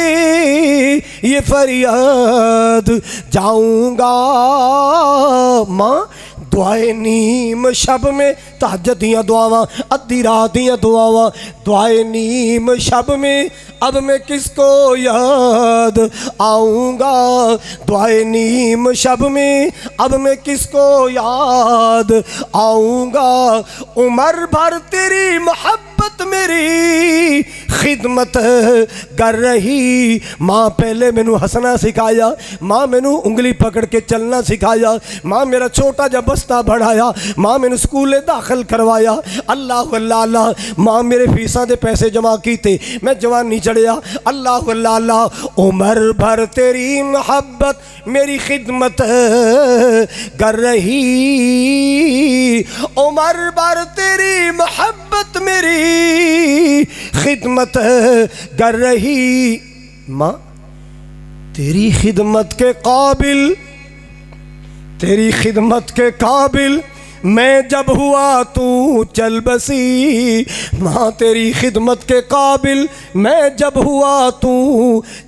[SPEAKER 1] یہ فریاد جاؤں گا. ماں دعائے نیم شب میں، تہجد دیاں دعاواں، ادھی رات دیاں دعاواں، دعائے نیم شب میں اب میں کس کو یاد آؤں گا. دعائے نیم شب میں اب میں کس کو یاد آؤں گا. عمر بھر تیری محبت میری خدمت کر رہی. ماں پہلے مینوں ہسنا سکھایا، ماں مینوں انگلی پکڑ کے چلنا سکھایا، ماں میرا چھوٹا جا بستہ بڑھایا، ماں مینوں سکولے داخل کروایا. اللہ اللہ ماں میرے فیساں دے پیسے جمع کیتے، میں جوانی چڑھیا. اللہ اللہ عمر بھر تیری محبت میری خدمت کر رہی. عمر بھر تیری محبت میری خدمت کر رہی. ماں تیری خدمت کے قابل، تیری خدمت کے قابل میں جب ہوا تو چل بسی. ماں تیری خدمت کے قابل میں جب ہوا تو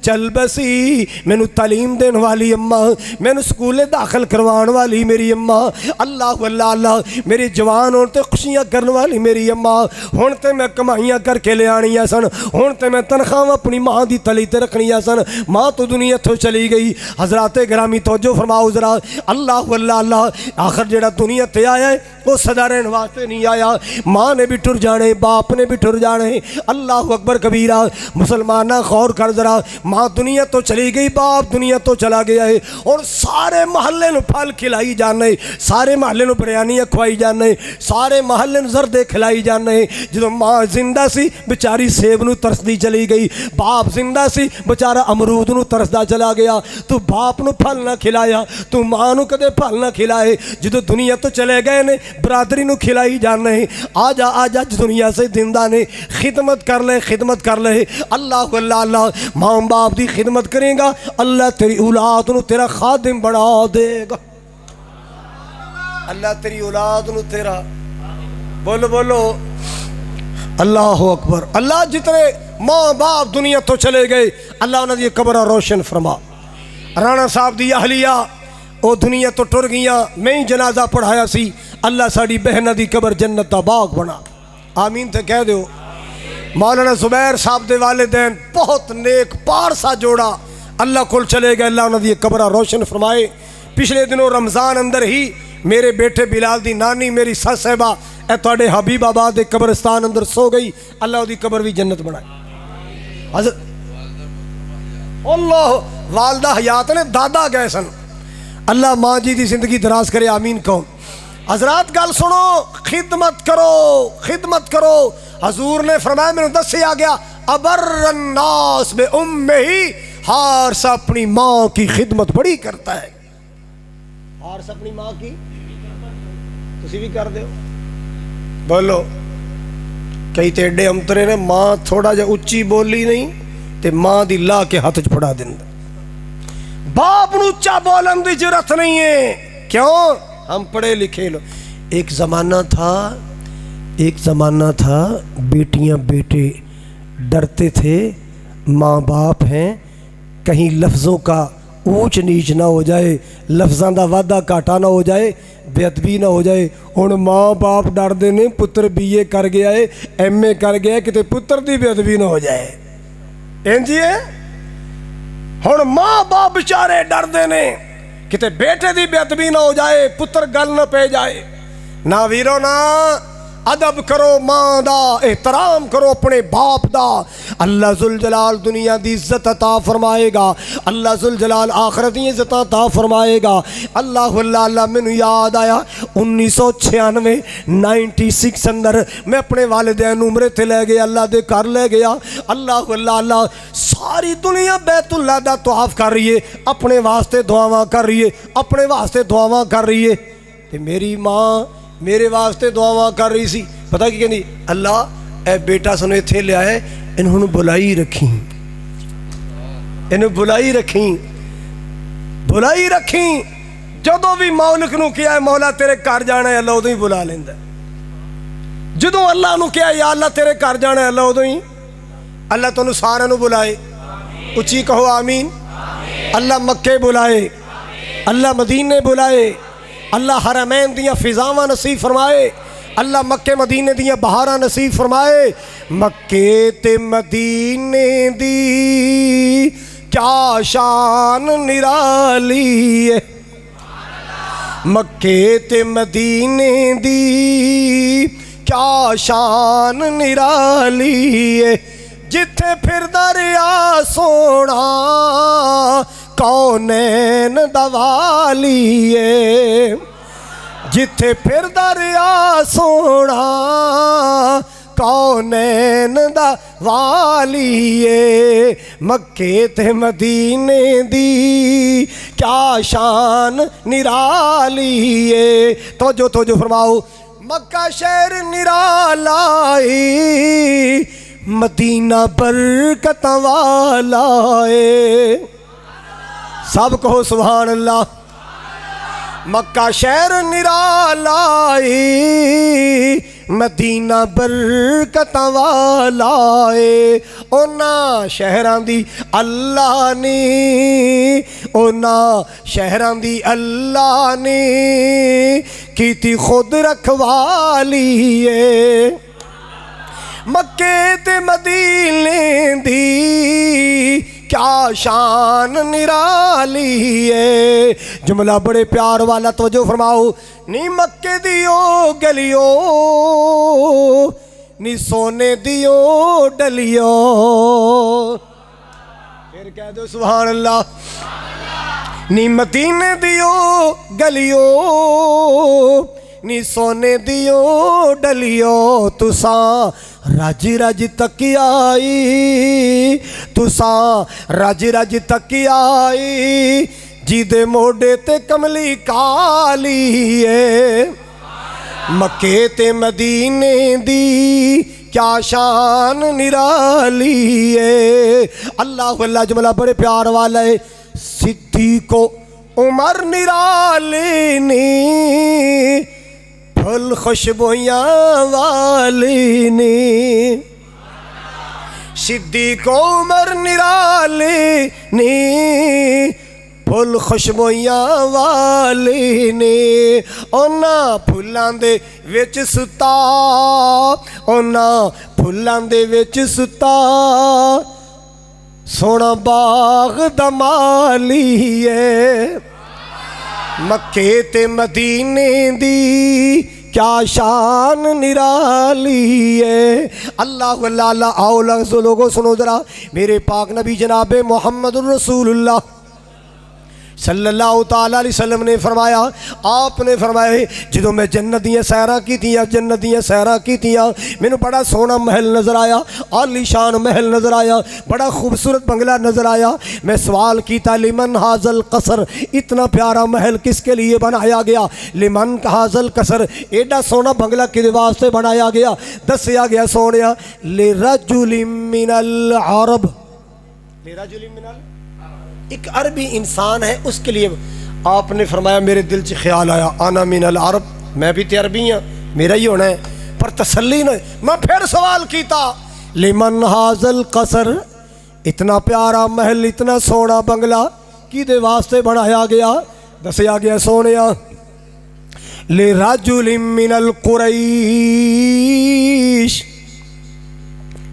[SPEAKER 1] چل بسی. مینوں تعلیم دین والی اماں، مینوں سکولے داخل کروان والی میری اماں. اللہ اللہ میری جوان ہون تے خوشیاں کرن والی میری اماں. ہن تے میں کمائیاں کر کے لے آنیاں سن، ہن تے میں تنخواہ اپنی ماں دی تلی تے رکھنیاں سن. ماں تو دنیا تو چلی گئی. حضرات گرامی توجہ فرماؤ ذرا. اللہ اللہ آخر جڑا دنیا تے آیا آیا ہے وہ سدا رہن واسطے نہیں آیا. ماں نے بھی ٹر جانے, باپ نے بھی ٹر جانے. اللہ اکبر کبیرہ. مسلمانہ غور کر ذرا, ماں دنیا تو چلی گئی, باپ دنیا تو چلا گیا ہے, اور سارے محلے نو پھل کھلائی جانے, سارے محلے نو بریانیاں کھوائی جانے, سارے محلے نو زردے کھلائی جانے. جدو ماں زندہ سی بیچاری سیب نو ترسدی چلی گئی, باپ زندہ سی بیچارہ امرود نو ترسدا چلا گیا. تو باپ نو پھل نہ کھلایا, تو ماں نو کدے پھل نہ کھلائے. جدو دنیا تو چلے گئے نے برادری نو کھلائی جانے. آجا آجا دنیا سے زندہ نے, خدمت کر لے, خدمت کر لے. اللہ اللہ اللہ, ماں باپ دی خدمت کرے گا, اللہ تیری اولاد نو تیرا خادم بنا دے گا. اللہ تیری اولاد نو تیرا, بولو بولو اللہ اکبر. اللہ جتنے ماں باپ دنیا تو چلے گئے اللہ انہوں نے قبر روشن فرما. رانا صاحب دی اہلیہ او دنیا تو ٹر گیاں, میں ہی جنازہ پڑھایا سی. اللہ ساڑی بہنہ دی قبر جنت دا باغ بنا. آمین تے کہہ دیو. مولانا زبیر صاحب دے والدین بہت نیک پارسا جوڑا, اللہ کل چلے گئے, اللہ انہوں نے قبر روشن فرمائے. پچھلے دنوں رمضان اندر ہی میرے بیٹے بلال دی نانی میری سس صاحبہ اے توڑے حبیب آباد دے قبرستان اندر سو گئی, اللہ دی قبر بھی جنت بنائے. حضرت اللہ والدہ حیات نے دادا گئے سن, اللہ ماں جی دی زندگی دراز کرے, آمین کہو. حضرات گل سنو, خدمت کرو, خدمت کرو. حضور نے فرمایا میں نے دسیا گیا ابر الناس بے امہی, ہارس اپنی ماں کی خدمت بڑی کرتا ہے. ہارس اپنی ماں کی تسی بھی کر دیو, بولو. کئی تے ایڈے امترے نے ماں تھوڑا جا اچھی بولی نہیں تے ماں دی لا کے ہاتھ پڑا دیں. باپ نو اچھا بولن دی جرت نہیں ہے, کیوں؟ ہم پڑھے لکھے لو. ایک زمانہ تھا بیٹیاں بیٹے ڈرتے تھے, ماں باپ ہیں کہیں لفظوں کا اونچ نیچ نہ ہو جائے, لفظاں دا وعدہ کاٹا نہ ہو جائے, بے ادبی نہ ہو جائے. ہن ماں باپ ڈر دے نے پتر بی اے کر گیا ہے, ایم اے کر گیا ہے, کتے پتر دی بے ادبی نہ ہو جائے. انجی ہے ہن ماں باپ بیچارے ڈر دے نے کتے بیٹے دی بے ادبی نہ ہو جائے, پتر گل نہ پہ جائے. نہ ویرو نہ, ادب کرو ماں دا, احترام کرو اپنے باپ دا. اللہ ذوالجلال دنیا دی عزت عطا فرمائے گا, اللہ ذوالجلال آخرت دی عزت عطا فرمائے گا. اللہ اللہ اللہ. میں نے یاد آیا 1996 96 اندر میں اپنے والدین عمرے تے لے گیا, اللہ دے گھر لے گیا. اللہ اللہ اللہ. ساری دنیا بیت اللہ دا طواف کر رہی ہے, اپنے واسطے دعاواں کر رہی ہے, اپنے واسطے دعاواں کر رہی ہے. تے میری ماں میرے واسطے دعاواں کر رہی سی. پتہ کی کہندی, اللہ اے بیٹا سنو ایتھے لے آئے, انہوں بلائی رکھیں, انہوں بلائی رکھیں, بلائی رکھیں. جدوں بھی مولک نو کیا ہے مولا تیرے گھر جانا ہے, اللہ ادوں ہی بلا لیندا. جدوں اللہ نو کیا ہے یا اللہ تیرے گھر جانا ہے, اللہ ادوں ہی, اللہ تانوں سارے نو بلائے. اچھی کہو آمین. اللہ مکے بلائے, اللہ مدینے بلائے, اللہ حرمین دیاں فضاواں نصیب فرمائے, اللہ مکے مدینے دیاں بہاراں نصیب فرمائے. مکے تے مدینے دی کیا شان نرالی ہے, مکے تے مدینے دی کیا شان نرالی ہے. جتھے پھر دریا سونا کونین دوالی ہے, جتھے پھر دریا سونا کونین دوالی ہے. مکے تے مدینے دی کیا شان نرالی ہے. توجہ فرماؤ. مکہ شہر نرالا ہے, مدینہ برکت والا ہے. سب کہو سبحان اللہ. مکہ شہر نرالا ہے, مدینہ برکت والا ہے. اونا شہران دی اللہ نے, اونا شہران دی اللہ نے کیتی خود رکھوالی ہے. مکے تے مدینے دی کیا شان نرالی ہے۔ جملہ بڑے پیار والا، توجہ فرماؤ۔ نی مکے دیو گلیو نی سونے دیو ڈلیو، پھر کہہ دو سبحان اللہ۔ نی مدینے دیو گلیو نی سونے دیو ڈلیو، تساں رج رج تکی آئی، تساں رج رج تکی آئی، جی دے موڈے تے کملی کالی ہے۔ مکے تے مدینے دی کیا شان نرالی ہے۔ اللہ اللہ جملہ بڑے پیار والا ہے۔ صدیق و عمر نرالے نے پھل خوشبویاں والے نے، صدیق و عمر نرالے نے پھل خوشبویاں والے نے، اونا پھلاں دے وچ ستا، اونا پھلاں دے وچ ستا، سونا باغ دمالی ہے۔ مکے تے مدینے دی کیا شان نرالی ہے۔ اللہ اللہ اللہ۔ آؤ لوگوں سنو ذرا، میرے پاک نبی جناب محمد الرسول اللہ صلی اللہ تعالیٰ علیہ وسلم نے فرمایا، آپ نے فرمایا جدوں میں جنت دیاں سیراں کیتیاں، جنت دیاں سیراں کیتیاں، مینوں بڑا سونا محل نظر آیا، عالی شان محل نظر آیا، بڑا خوبصورت بنگلہ نظر آیا۔ میں سوال کیتا لمن ھذا القصر، اتنا پیارا محل کس کے لیے بنایا گیا؟ لمن ھذا القصر، ایڈا سونا بنگلہ کدے واسطے بنایا گیا؟ دسیا گیا سونیا لرجل من العرب، لرجل من العرب، ایک عربی انسان ہے اس کے لیے۔ آپ نے فرمایا میرے دل سے خیال آیا انا من العرب، میں بھی تے عربی ہوں، میرا ہی ہونا ہے، پر تسلی نہیں۔ میں پھر سوال کیتا لمن ھذا القصر، اتنا پیارا محل اتنا سونا بنگلہ کدے واسطے بنایا گیا؟ دسیا گیا سونیا لرجل من القریش،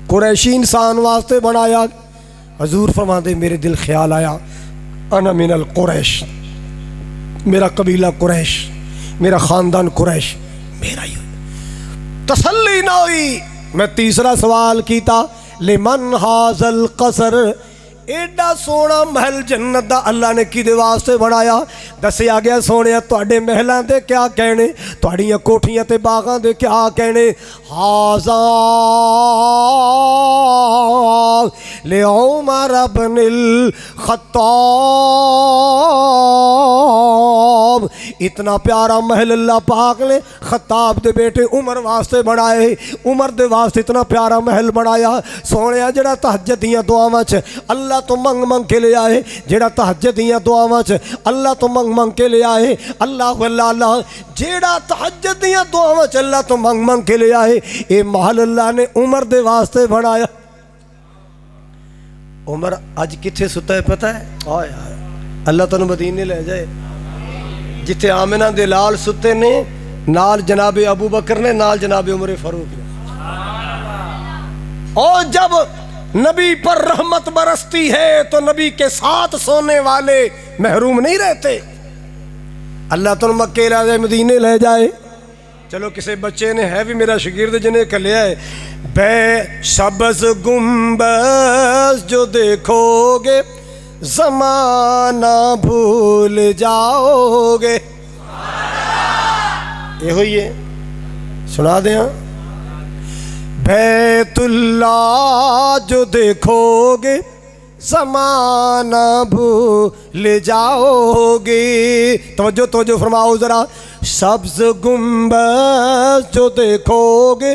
[SPEAKER 1] قریشی انسان واسطے بنایا۔ حضور فرماتے میرے دل خیال آیا انا من القریش، میرا قبیلہ قریش، میرا خاندان قریش، میرا ہی تسلی نہ ہوئی۔ میں تیسرا سوال کیتا لمن ھذا القصر، ایڈا سونا محل جنت دا اللہ نے کدے واسطے بنایا؟ دسیا گیا سونے تواڈے محلاں دے کیا کہنے، تواڈیاں کوٹھیاں تے باغاں دے کیا کہنے؟ ھذا لعمر بن الخطاب، اتنا پیارا محل اللہ پاک نے خطاب دے بیٹے عمر واسطے بنائے، عمر دے واسطے اتنا پیارا محل بنایا۔ سونے جڑا تہجد دیاں دعاواں چ اللہ تو منگ منگ کے لے آئے، جڑا تہجد دیاں دعاواں چ اللہ تو منگ منگ کے لے آئے، اللہ اللہ اللہ، جڑا تہجد دیاں دعاواں چ اللہ تو منگ منگ کے لے آئے، اے محل اللہ نے عمر دے واسطے بنایا۔ عمر اج کتھے ستا ہے پتہ ہے؟ آئے آئے اللہ تانوں مدینے لے جائے، جتھے آمنہ دے لال ستے نے، نال جناب ابو بکر نے، نال جناب عمر فاروق نے۔ اور جب نبی پر رحمت برستی ہے تو نبی کے ساتھ سونے والے محروم نہیں رہتے۔ اللہ تعالیٰ مکے لے جائے، مدینے لے جائے۔ چلو کسی بچے نے ہے بھی میرا شاگرد جنہیں کلیا ہے، بے سبز گنبد جو دیکھو گے زمانہ بھول جاؤ گے، یہ ہوئی ہے، سنا دیں ہاں۔ بیت اللہ جو دیکھو گے زمانہ بھول جاؤ گے، توجہ توجہ فرماؤ ذرا، سبز گنبد جو دیکھو گے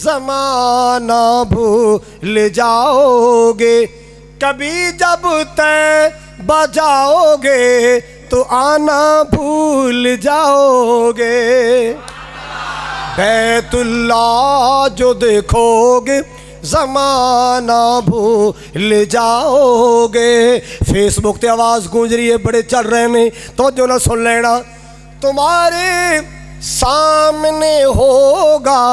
[SPEAKER 1] زمانہ بھول جاؤ گے، کبھی جب طیبہ جاؤ گے تو آنا بھول جاؤ گے۔ بیت اللہ جو دیکھو گے زمانہ بھول جاؤ گے۔ فیس بک تے آواز گونج رہی ہے، بڑے چل رہے ہیں، تو جو نہ سن لینا، تمہارے سامنے ہوگا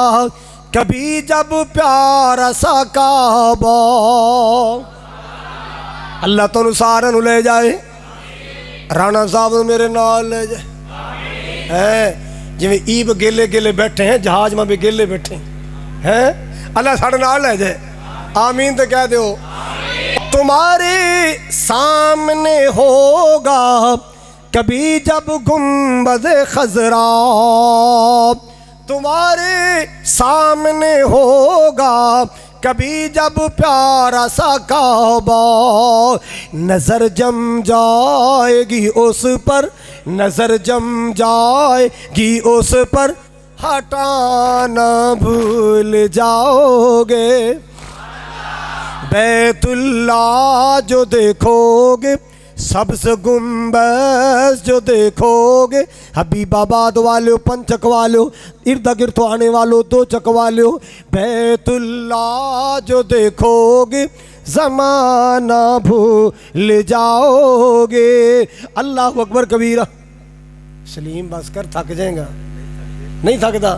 [SPEAKER 1] کبھی جب پیارا سا کعبہ، اللہ تانوں سارے نوں لے جائے رانا صاحب میرے نال لے جائے جویں ایب گیلے گیلے بیٹھے ہیں جہاز میں بھی گیلے بیٹھے ہیں اللہ ساڑھے نال لے جائے آمین تو کہہ دیو تمہارے سامنے ہوگا کبھی جب گنبد خضرا تمہارے سامنے ہوگا کبھی جب پیارا سا کعبہ نظر جم جائے گی اس پر نظر جم جائے گی اس پر ہٹانا بھول جاؤ گے بیت اللہ جو دیکھو گے سبز گنبد جو دیکھو گے حبیب آباد والو پنچک والو ارد گرد آنے والو دو چک والو بیت اللہ جو دیکھو گے زمانہ بھول جاؤ گے اللہ اکبر کبیرہ سلیم بس کر تھک جائیں گا نہیں تھکتا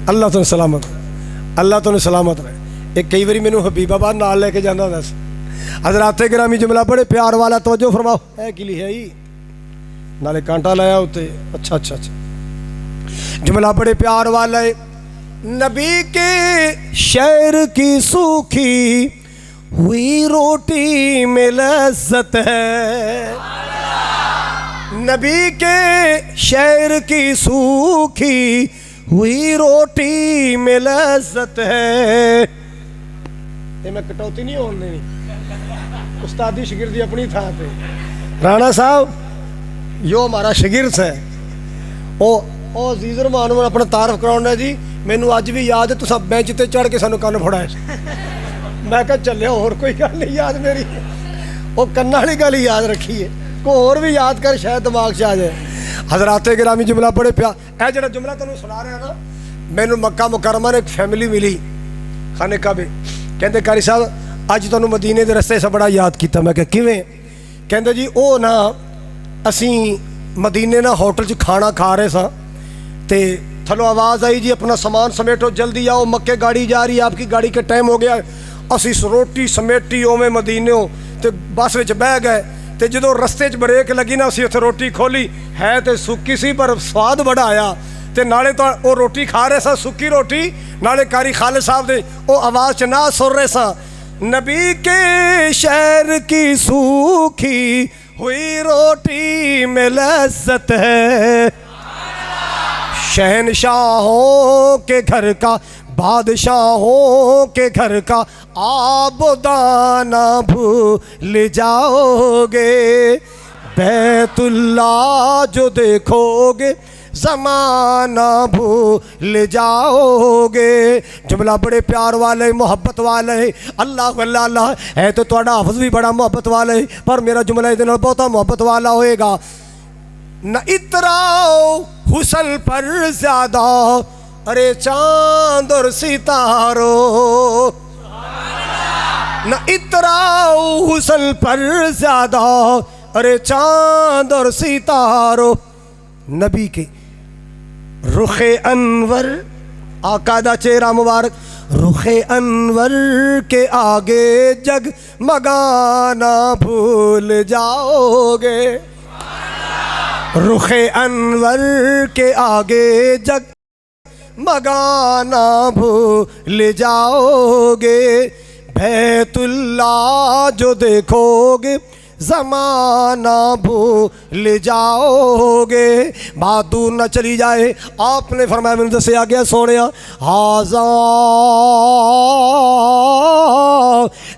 [SPEAKER 1] اللہ تو سلامت اللہ تو سلامت رہے ایک کئی باری مینوں حبیب آباد نال لے کے جانا ہوندا سی حضرات گرامی جملہ بڑے پیار والا توجہ فرماؤ ہے کی لکھیا جی نالے کانٹا لایا ہوتے اچھا اچھا اچھا جملہ بڑے پیار والا ہے نبی کے شعر کی سوکھی ہوئی روٹی میں لذت ہے نبی کے شعر کی سوکھی ہوئی روٹی میں لذت ہے میں کٹوتی نہیں ہون دینی استادی شگردی اپنی تھا پہ رانا صاحب یو ہمارا شگرد ہے او عزیز رحمان میں اپنا تعارف کراؤنا ہے جی مینوں اج بھی یاد ہے تساں بینچ تے چڑھ کے سانوں کن پھڑایا میں کہا چلے اور کوئی گل نہیں یاد میری وہ کنا والی گل یاد رکھی ہے کوئی اور بھی یاد کر شاید دماغ چ آ جائے حضرات گرامی جملہ بڑے پیار اے جڑا جملہ تانوں سنا رہا نا مینوں مکہ مکرمہ نے ایک فیملی ملی خانے کعبے کہندے قاری صاحب اج تانوں مدینے دے رستے سے بڑا یاد کیتا میں کہ کیویں کہندے جی او نا اسیں مدینے نا ہوٹل چ کھانا کھا رہے ساں تے تھلو آواز آئی جی اپنا سامان سمیٹو جلدی آؤ مکے گاڑی جا رہی ہے آپ کی گاڑی کے ٹائم ہو گیا اسی روٹی سمیٹی اوویں مدینےوں تے بس وچ بہ گئے تے جدوں رستے چ بریک لگی نا اسی اتھے روٹی کھولی ہے تے سکی سی پر سواد بڑا آیا تے نالے تو او روٹی کھا رہے سا سکی روٹی نالے قاری خالد صاحب دے او آواز چ نہ سن رہے سا نبی کے شعر کی سوکھی ہوئی روٹی میں لذت ہے شہنشاہوں کے گھر کا بادشاہوں کے گھر کا آب و دانہ بھول جاؤ گے بیت اللہ جو دیکھو گے زمانہ بھول جاؤ گے جملہ بڑے پیار والے محبت والے اللہ اللہ اللہ ہے تو تھوڑا حافظ بھی بڑا محبت والے پر میرا جملہ ادھر بہت محبت والا ہوئے گا نہ اتراؤ حسن پر زیادہ ارے چاند اور ستاروں نہ اتراؤ حسن پر زیادہ ارے چاند اور ستاروں نبی کے رخ انور آقا دا چہرہ مبارک رخ انور کے آگے جگ مگانا بھول جاؤ گے رخ انور کے آگے جگ مگانا بھول جاؤ گے بیت اللہ جو دیکھو گے زمانہ بھول جاؤ گے بات دور نہ چلی جائے آپ نے فرمایا میں سے آ گیا سونیا ہاذا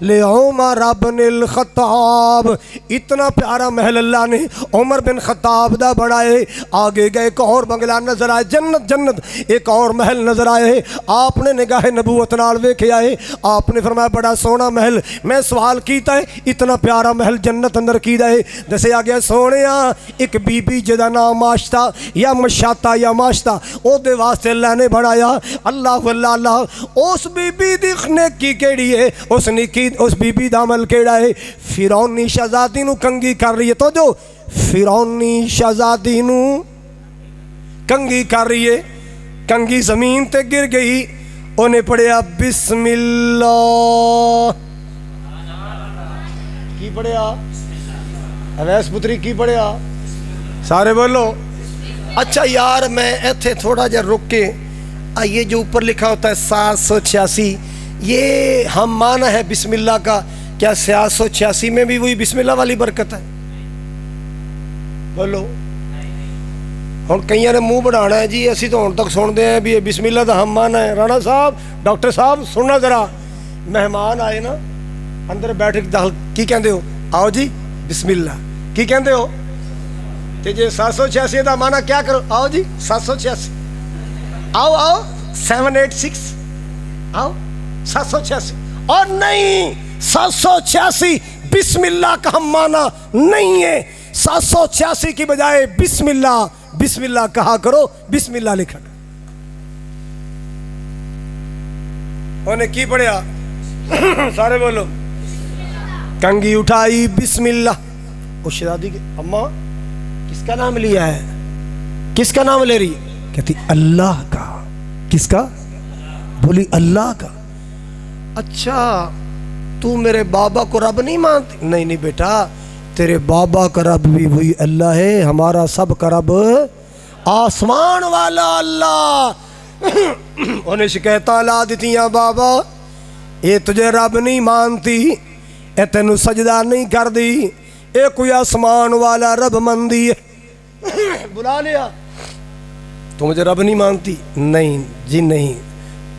[SPEAKER 1] لعمر بن الخطاب اتنا پیارا محل اللہ نے عمر بن خطاب دا بڑھائے آگے گئے ایک اور بنگلہ نظر آئے جنت جنت ایک اور محل نظر آئے آپ نے نگاہ نبوت نال ویکھے آئے آپ نے فرمایا بڑا سونا محل میں سوال کیتا ہے اتنا پیارا محل جنت اندر کی دے دسے آگیا سونیا ایک بی بی جدا نام ماشتا یا مشاتا یا ماشتا او دے واسطے اللہ نے بڑھایا اللہ اللہ اللہ اس بی بی دیکھنے کی کیڑی ہے اس بی بی دا عمل کیڑا ہے فرعونی شہزادی نو کنگی کر رہی ہے تو جو فرعونی شہزادی نو کنگی کر رہی ہے کنگی زمین تے گر گئی انہیں پڑھیا بسم اللہ. کی پڑھیا؟ اویس پتری کی پڑھیا؟ سارے بولو. اچھا یار میں ایتھے تھوڑا جا رک کے یہ جو اوپر لکھا ہوتا ہے 786 یہ ہم مانا ہے بسم اللہ کا، کیا 786 میں بھی وہی بسم اللہ والی برکت ہے؟ بولو. ہوں کئی نے منہ بڑھانا ہے جی اسی تو ہوں تک سنتے ہیں بھی یہ بسم اللہ کا ہم مانا ہے. رانا صاحب، ڈاکٹر صاحب سننا ذرا، مہمان آئے نا اندر بیٹھ کے داخل کی کہندے ہو؟ آؤ جی بسم اللہ. کی کہندے ہو؟ کہ جی 786 کا مانا کیا کرو؟ آؤ جی 786. آؤ آؤ 786 آؤ 786. اور نہیں، 786 بسم اللہ کا ہم مانا نہیں ہے. 786 کی بجائے بسم اللہ بسم اللہ کہا کرو، بسم اللہ لکھا کرو. انہیں کی پڑھیا؟ سارے بولو. کنگھی اٹھائی بسم اللہ. وہ شہزادی کے اماں کس کا نام لیا ہے؟ کس کا نام لے رہی ہے؟ کہتی اللہ کا. کس کا؟ بولی اللہ کا. اچھا تو میرے بابا کو رب نہیں مانتی؟ نہیں نہیں بیٹا، تیرے بابا کا رب بھی وہی اللہ ہے، ہمارا سب کا رب آسمان والا اللہ. انہیں شکایتاں لا دیتیاں، بابا یہ تجھے رب نہیں مانتی، اے تینو سجدہ نہیں کر دی، اے کوئی آسمان والا رب مندی ہے. بلا لیا. تو مجھے رب نہیں مانتی؟ نہیں جی نہیں،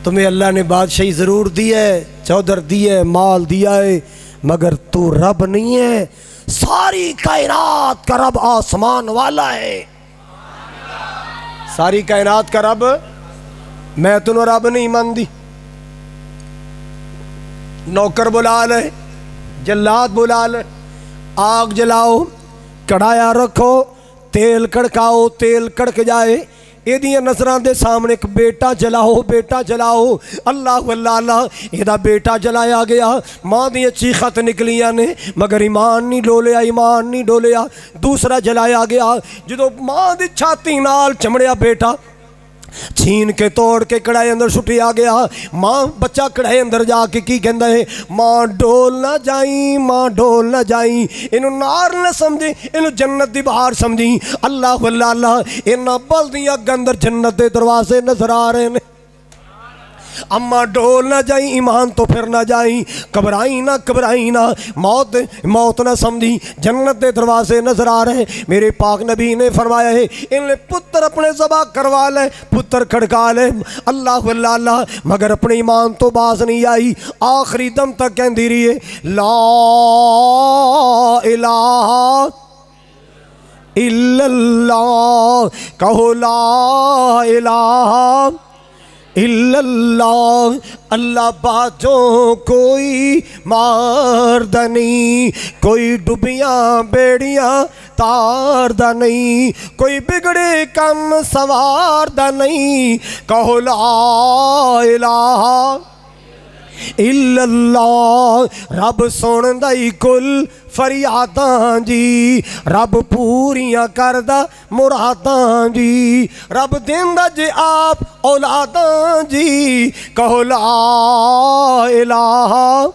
[SPEAKER 1] تمہیں اللہ نے بادشاہی ضرور دی ہے، چودھر دی ہے، مال دیا ہے، مگر تو رب نہیں ہے. ساری کائنات کا رب آسمان والا ہے. ساری کائنات کا رب. میں تنو رب نہیں ماندی. نوکر بلا لے، جلاد بلا لے، آگ جلاؤ، کڑھایا رکھو، تیل کڑکاؤ، تیل کڑک جائے، یہ نظران دے سامنے ایک بیٹا جلاؤ، بیٹا جلاؤ. اللہ اللہ اللہ، یہ بیٹا جلایا گیا. ماں دی چیخت نکلیاں نے مگر ایمان نہیں ڈولیا، ایمان نہیں ڈولیا. دوسرا جلایا گیا، جدو ماں دی چھاتی نال چمڑیا بیٹا چھین کے توڑ کے کڑھائی اندر چھٹی آ گیا. ماں بچہ کڑھائی اندر جا کے کی کہندا ہے؟ ماں ڈول نہ جائیں، ماں ڈول نہ جائیں. انہوں نار نہ سمجھیں، انہوں جنت دی بہار سمجھیں. اللہ اللہ اللہ، انہاں بلدیاں اندر جنت دے دروازے نظر آ رہے ہیں. اما ڈول نہ جائیں، ایمان تو پھر نہ جائیں. گھبرائیں نہ، گھبرائیں نہ، موت موت نہ سمجھی، جنت دے دروازے نظر آ رہے ہیں. میرے پاک نبی نے فرمایا ہے ان نے پتر اپنے ذبح کروا لے، پتر کھڑکا لے. اللہ اللہ اللہ، مگر اپنے ایمان تو باز نہیں آئی. آخری دم تک کہندی رہی ہے لا الہ الا اللہ. کہو لا الہ الا اللہ. اللہ باجوں کوئی مارد نہیں، کوئی ڈبیاں بیڑیاں تاردہ نہیں، کوئی بگڑے کم سواردہ نہیں. کہو لا الہ الا اللہ. رب سن دائی کل فریاداں جی، رب پوریاں کردہ مراداں جی، رب دیندہ جی آپ اولاداں جی. کہو لا الہ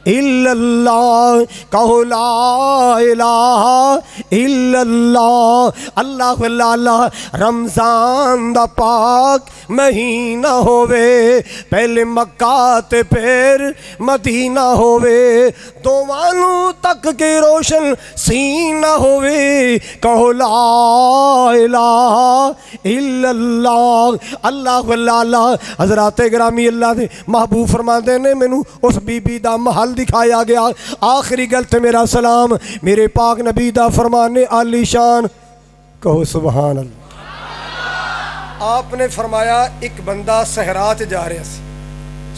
[SPEAKER 1] الا اللہ. کہو لا الہ الا اللہ. اللہ اللہ اللہ. رمضان دا پاک مہینہ ہووے، پہلے مکہ تے پھر مدینہ ہووے، دوانوں تک کے روشن سینہ ہووے. کہو لا الہ الا اللہ. اللہ اللہ اللہ. حضرات گرامی اللہ دے محبوب فرماندے نے مینوں اس بی بی دا محل دکھایا گیا. آخری گل تے میرا سلام میرے پاک نبی دا فرمانے عالی شان. کہو سبحان اللہ. آپ نے فرمایا ایک بندہ صحرا تے جا رہا سی.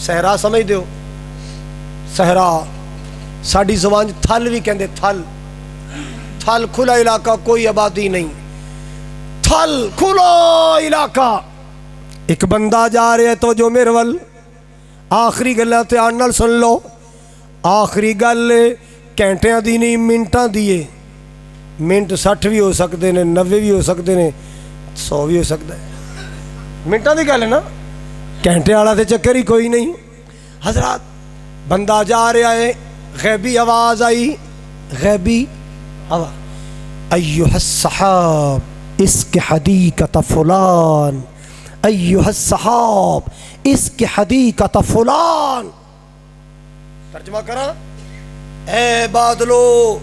[SPEAKER 1] صحرا سمجھ دیو؟ صحرا ساڈی زبان تھل بھی کہندے. تھل تھل کھلا علاقہ، کوئی آبادی نہیں، تھل کھلا علاقہ. ایک بندہ جا رہا ہے تو جو میرے ول آخری گلاں تے آن نال سن لو. آخری گل گھنٹیاں دی نہیں، منٹاں دیے. منٹ 60 بھی ہو سکتے ہیں، 90 بھی ہو سکتے ہیں، 100 بھی ہو سکتا ہے. منٹاں دی گل ہے نا. گھنٹے والا تے چکر ہی کوئی نہیں. حضرات بندہ جا رہا ہے, غیبی آواز آئی, غیبی آواز, ایھا الصحاب اسق حدیقۃ فلان, ایھا الصحاب اسق حدیقۃ فلان. ترجمہ کرا, اے بادلو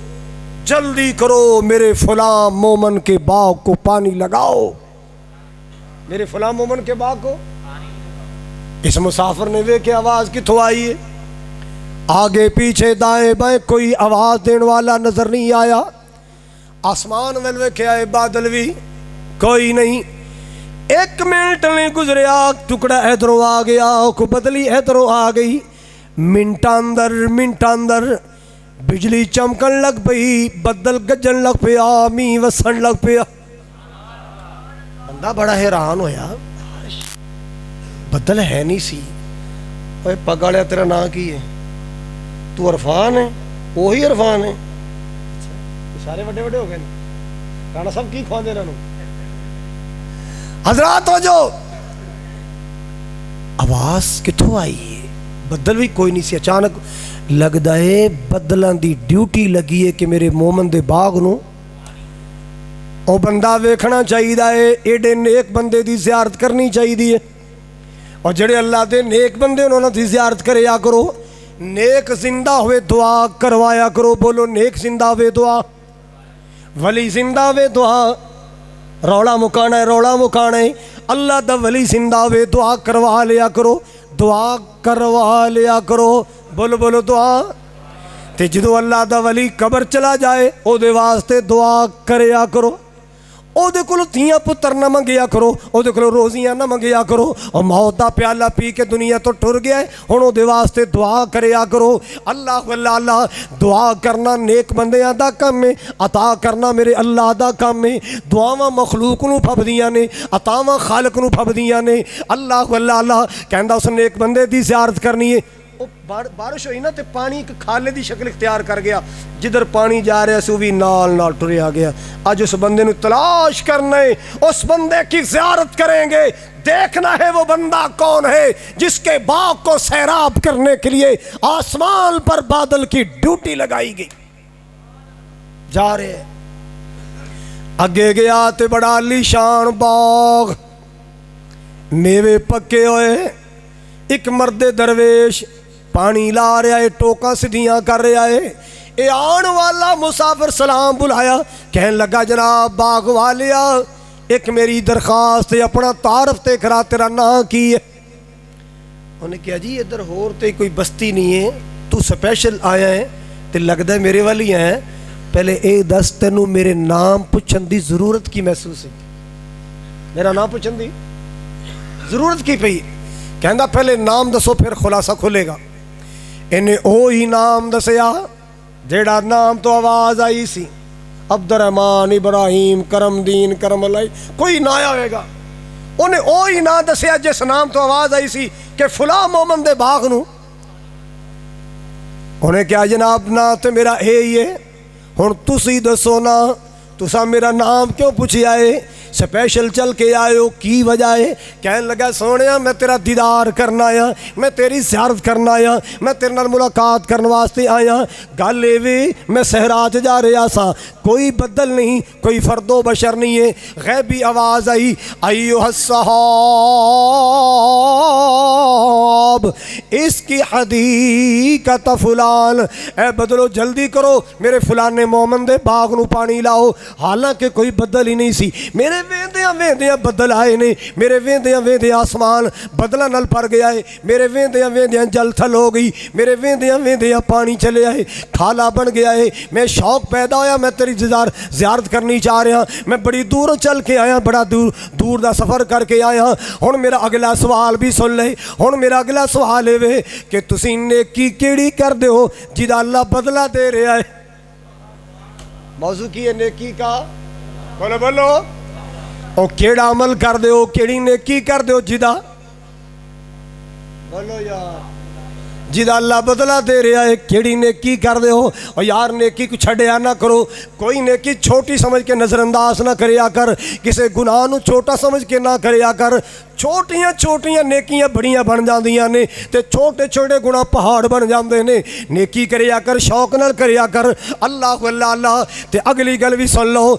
[SPEAKER 1] جلدی کرو میرے فلاں مومن کے باغ کو پانی لگاؤ, میرے فلاں مومن کے باغ کو. اس مسافر نے دیکھے آواز کتھوں آئی ہے, آگے پیچھے دائیں بائیں کوئی آواز دینے والا نظر نہیں آیا. آسمان میں ویکھے آئے بادل بھی کوئی نہیں. 1 منٹ نہیں گزریا, ٹکڑا ادھروں آ گیا, کو بدلی ادھروں آ گئی. منٹ اندر بجلی چمکن لگ پئی, بدل گجن لگ پیا, می وسن لگ پیا. بندہ بڑا حیران ہویا, بدل ہے نہیں سی. اوے پگاڑیا تیرا نا کی ہے؟ تو عرفان ہے؟ وہی عرفان ہے. سارے بڑے بڑے ہو گئے رانا صاحب کی کھواندے انہاں نوں. حضرات ہو جو آواز کتھوں آئی ہے؟ بدل بھی کوئی نہیں سی. اچانک لگدا ہے بدلاں دی ڈیوٹی لگی ہے کہ میرے مومن دے باغ نوں او بندہ ویکھنا چاہیے ہے. ایڈے نیک بندے دی زیارت کرنی چاہیے, اور جڑے اللہ دے نیک بندے انہوں دی زیارت کریا کرو. نیک زندہ ہوئے دعا کروایا کرو. بولو نیک زندہ ہوئے دعا, ولی زندہ ہوئے دعا. روڑا مکانا ہے, روڑا مکانا ہے. اللہ دا ولی زندہ ہوئے دعا کروا لیا کرو, دعا کروا لیا کرو. بولو بولو دعا. تے جدو اللہ دا ولی قبر چلا جائے او دے واسطے دعا کریا کرو. او دے کولو دھیاں پتر نہ منگیا کرو, او دے کولو روزیاں نہ منگیا کرو. اور موت دا پیالہ پی کے دنیا تو ٹر گیا ہے, ہن او دے واسطے دعا کریا کرو. اللہ اللہ اللہ, دعا کرنا نیک بندیاں دا کم ہے, عطا کرنا میرے اللہ دا کم ہے. دعاواں مخلوق نو پھبدیاں نے, عطاواں خالق نو پھبدیاں نے. اللہ اللہ اللہ کہندا اس نیک بندے دی زیارت کرنی ہے. بارش ہوئی نا تے پانی ایک کھالے دی شکل اختیار کر گیا, جدھر پانی جا رہا سی وہ بھی نال نال ٹریا گیا. آج اس بندے نو تلاش کرنا ہے, اس بندے کی زیارت کریں گے, دیکھنا ہے وہ بندہ کون ہے جس کے باغ کو سیراب کرنے کے لیے آسمان پر بادل کی ڈیوٹی لگائی گئی. جا رہے ہیں, اگے گیا تے بڑا عالی شان باغ, میوے پکے ہوئے. ایک مرد درویش پانی لا رہا ہے, ٹوکاں سدھیاں کر رہا ہے. اے آن والا مسافر سلام بلایا, کہنے لگا جناب باغ والیا, ایک میری درخواست ہے, اپنا تعارف تے کرا, تیرا نام کی ہے؟ انہوں نے کہا جی ادھر ہور تے کوئی بستی نہیں ہے, تو سپیشل آیا ہے تے لگدا ہے میرے والی ہیں. پہلے اے دس تینوں میرے نام پوچھن دی ضرورت کی محسوس ہے؟ میرا نام پوچھن دی ضرورت کی پئی؟ کہندا پہلے نام دسو پھر خلاصہ کھلے گا. انہیں اوہی نام دسیا جیڑا نام تو آواز آئی سی, عبد الرحمن ابراہیم کرم دین کرم اللہ, کوئی نہ ہوئے گا. انہیں اوہی نام دسیا جس نام تو آواز آئی سی کہ فلاں مومن دے باغ نو. انہیں کیا جناب نا تے میرا اے ہی ہے, ہن تسی دسو نا تسا میرا نام کیوں پوچھی آئے, سپیشل چل کے آئے ہو, کی وجہ ہے؟ کہنے لگا سونیا میں تیرا دیدار کرنا آیا, میں تیری زیارت کرنا آیا, میں تیرے نال ملاقات کرنے واسطے آیا. گل اے وی میں صحرا چ جا رہا سا, کوئی بدل نہیں, کوئی فرد و بشر نہیں ہے. غیبی آواز آئی, ایھا الصحاب اس کی حدیقۃ فلان, اے بدلو جلدی کرو میرے فلانے مومن دے باغ نو پانی لاؤ. حالانکہ کوئی بدل ہی نہیں سی. میرے ویندیاں ویندیاں بدل آئے نے, میرے ویندیاں ویندیاں آسمان بدلاں نال بھر گیا ہے, میرے ویندیاں ویندیاں جل تھل ہو گئی, میرے ویندیاں ویندیاں پانی چلے آئے, کھالا بن گیا ہے. میں شوق پیدا ہویا, میں تیری زیارت کرنی چاہ رہا, میں بڑی دور چل کے آیا, بڑا دور دا سفر کر کے آیا. ہن میرا اگلا سوال بھی سن لے, ہن میرا اگلا سوال ہے کہ تسی نیکی کیڑی کر دے ہو جدا اللہ بدلہ دے رہا ہے؟ موضوع کی ہے نیکی کا, بولو بولو. او کیڑا عمل کر دے ہو, کیڑی نیکی کر دے ہو جدا, بولو یار, جدا اللہ بدلہ دے رہا ہے, کیڑی نیکی کر دے ہو. اور یار نیکی کو چھڑیا نہ کرو, کوئی نیکی چھوٹی سمجھ کے نظر انداز نہ کریا کر, کسے گناہ نو چھوٹا سمجھ کے نہ کریا کر. ਛੋਟੀਆਂ ਛੋਟੀਆਂ ਨੇਕੀਆਂ ਬੜੀਆਂ ਬਣ ਜਾਂਦੀਆਂ ਨੇ ਤੇ ਛੋਟੇ ਛੋਟੇ ਗੁਨਾਹ ਪਹਾੜ ਬਣ ਜਾਂਦੇ ਨੇ। ਨੇਕੀ ਕਰਿਆ ਕਰ, ਸ਼ੌਕ ਨਾਲ ਕਰਿਆ ਕਰ। ਅੱਲਾਹੁ ਅੱਲਾ ਅੱਲਾ। ਤੇ ਅਗਲੀ ਗੱਲ ਵੀ ਸੁਣ ਲਓ,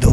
[SPEAKER 1] 2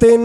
[SPEAKER 1] 3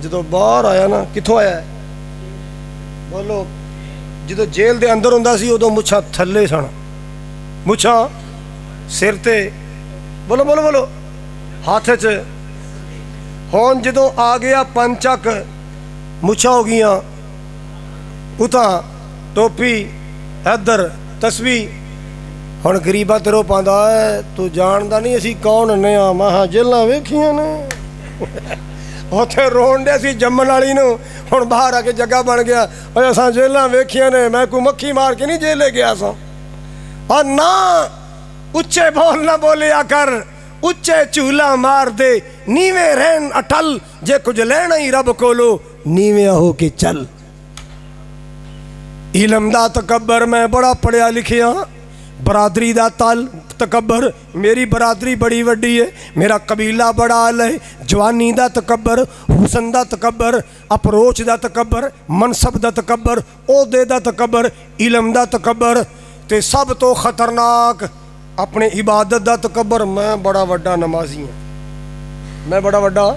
[SPEAKER 1] ਜਦੋਂ ਬਾਹਰ ਆਇਆ ਨਾ, ਕਿੱਥੋਂ ਆਇਆ ਬੋਲੋ, ਜਦੋਂ ਜੇਲ੍ਹ ਦੇ ਅੰਦਰ ਹੁੰਦਾ ਸੀ ਉਦੋਂ ਮੁੱਛਾਂ ਥੱਲੇ ਸਨ, ਮੁੱਛਾਂ ਸਿਰ ਤੇ, ਬੋਲੋ ਬੋਲੋ ਬੋਲੋ, ਹੱਥ 'ਚ। ਹੁਣ ਜਦੋਂ ਆ ਗਿਆ ਪੰਚਕ, ਮੁੱਛਾਂ ਹੋ ਗਈਆਂ ਉਤਾਂ, ਟੋਪੀ ਇੱਧਰ, ਤਸਬੀਹ। ਹੁਣ ਗਰੀਬਾ ਤੇਰੋ ਪਾਉਂਦਾ ਹੈ, ਤੂੰ ਜਾਣਦਾ ਨਹੀਂ ਅਸੀਂ ਕੌਣ ਨੇ ਆ। ਮੈਂ ਕਿਹਾ ਜੇਲਾਂ ਵੇਖੀਆਂ ਨੇ। ਉੱਥੇ ਰੋਣ ਡਿਆ ਸੀ ਜੰਮਣ ਵਾਲੀ ਨੂੰ, ਹੁਣ ਬਾਹਰ ਆ ਕੇ ਜੱਗਾ ਬਣ ਗਿਆ, ਓਏ ਅਸਾਂ ਜੇਲਾਂ ਵੇਖੀਆਂ ਨੇ, ਮੈਂ ਕੋਈ ਮੱਖੀ ਮਾਰ ਕੇ ਨਹੀਂ ਜੇਲੇ ਗਿਆ ਸਾਂ। ਔਰ ਨਾ ਉੱਚੇ ਬੋਲ ਨਾ ਬੋਲਿਆ ਕਰ, ਉੱਚੇ ਝੂਲਾ ਮਾਰ ਦੇ, ਨੀਵੇਂ ਰਹਿਣ ਅਟਲ, ਜੇ ਕੁਝ ਲੈਣਾ ਹੀ ਰੱਬ ਕੋਲੋਂ ਨੀਵੇਂ ਹੋ ਕੇ ਚੱਲ। ਇਲਮ ਦਾ ਤਕੱਬਰ, ਮੈਂ ਬੜਾ ਪੜਿਆ ਲਿਖਿਆ, ਬਰਾਦਰੀ ਦਾ ਤਕੱਬਰ, ਮੇਰੀ ਬਰਾਦਰੀ ਬੜੀ ਵੱਡੀ ਹੈ, ਮੇਰਾ ਕਬੀਲਾ ਬੜਾ ਆਲਾ ਹੈ। ਜਵਾਨੀ ਦਾ ਤਕੱਬਰ, ਹੁਸਨ ਦਾ ਤਕੱਬਰ, ਅਪਰੋਚ ਦਾ ਤਕੱਬਰ, ਮਨਸਬ ਦਾ ਤਕੱਬਰ, ਅਹੁਦੇ ਦਾ ਤਕੱਬਰ, ਇਲਮ ਦਾ ਤਕੱਬਰ, ਤੇ ਸਭ ਤੋਂ ਖਤਰਨਾਕ ਆਪਣੇ ਇਬਾਦਤ ਦਾ ਤਕੱਬਰ। ਮੈਂ ਬੜਾ ਵੱਡਾ ਨਮਾਜ਼ੀ ਹਾਂ, ਮੈਂ ਬੜਾ ਵੱਡਾ,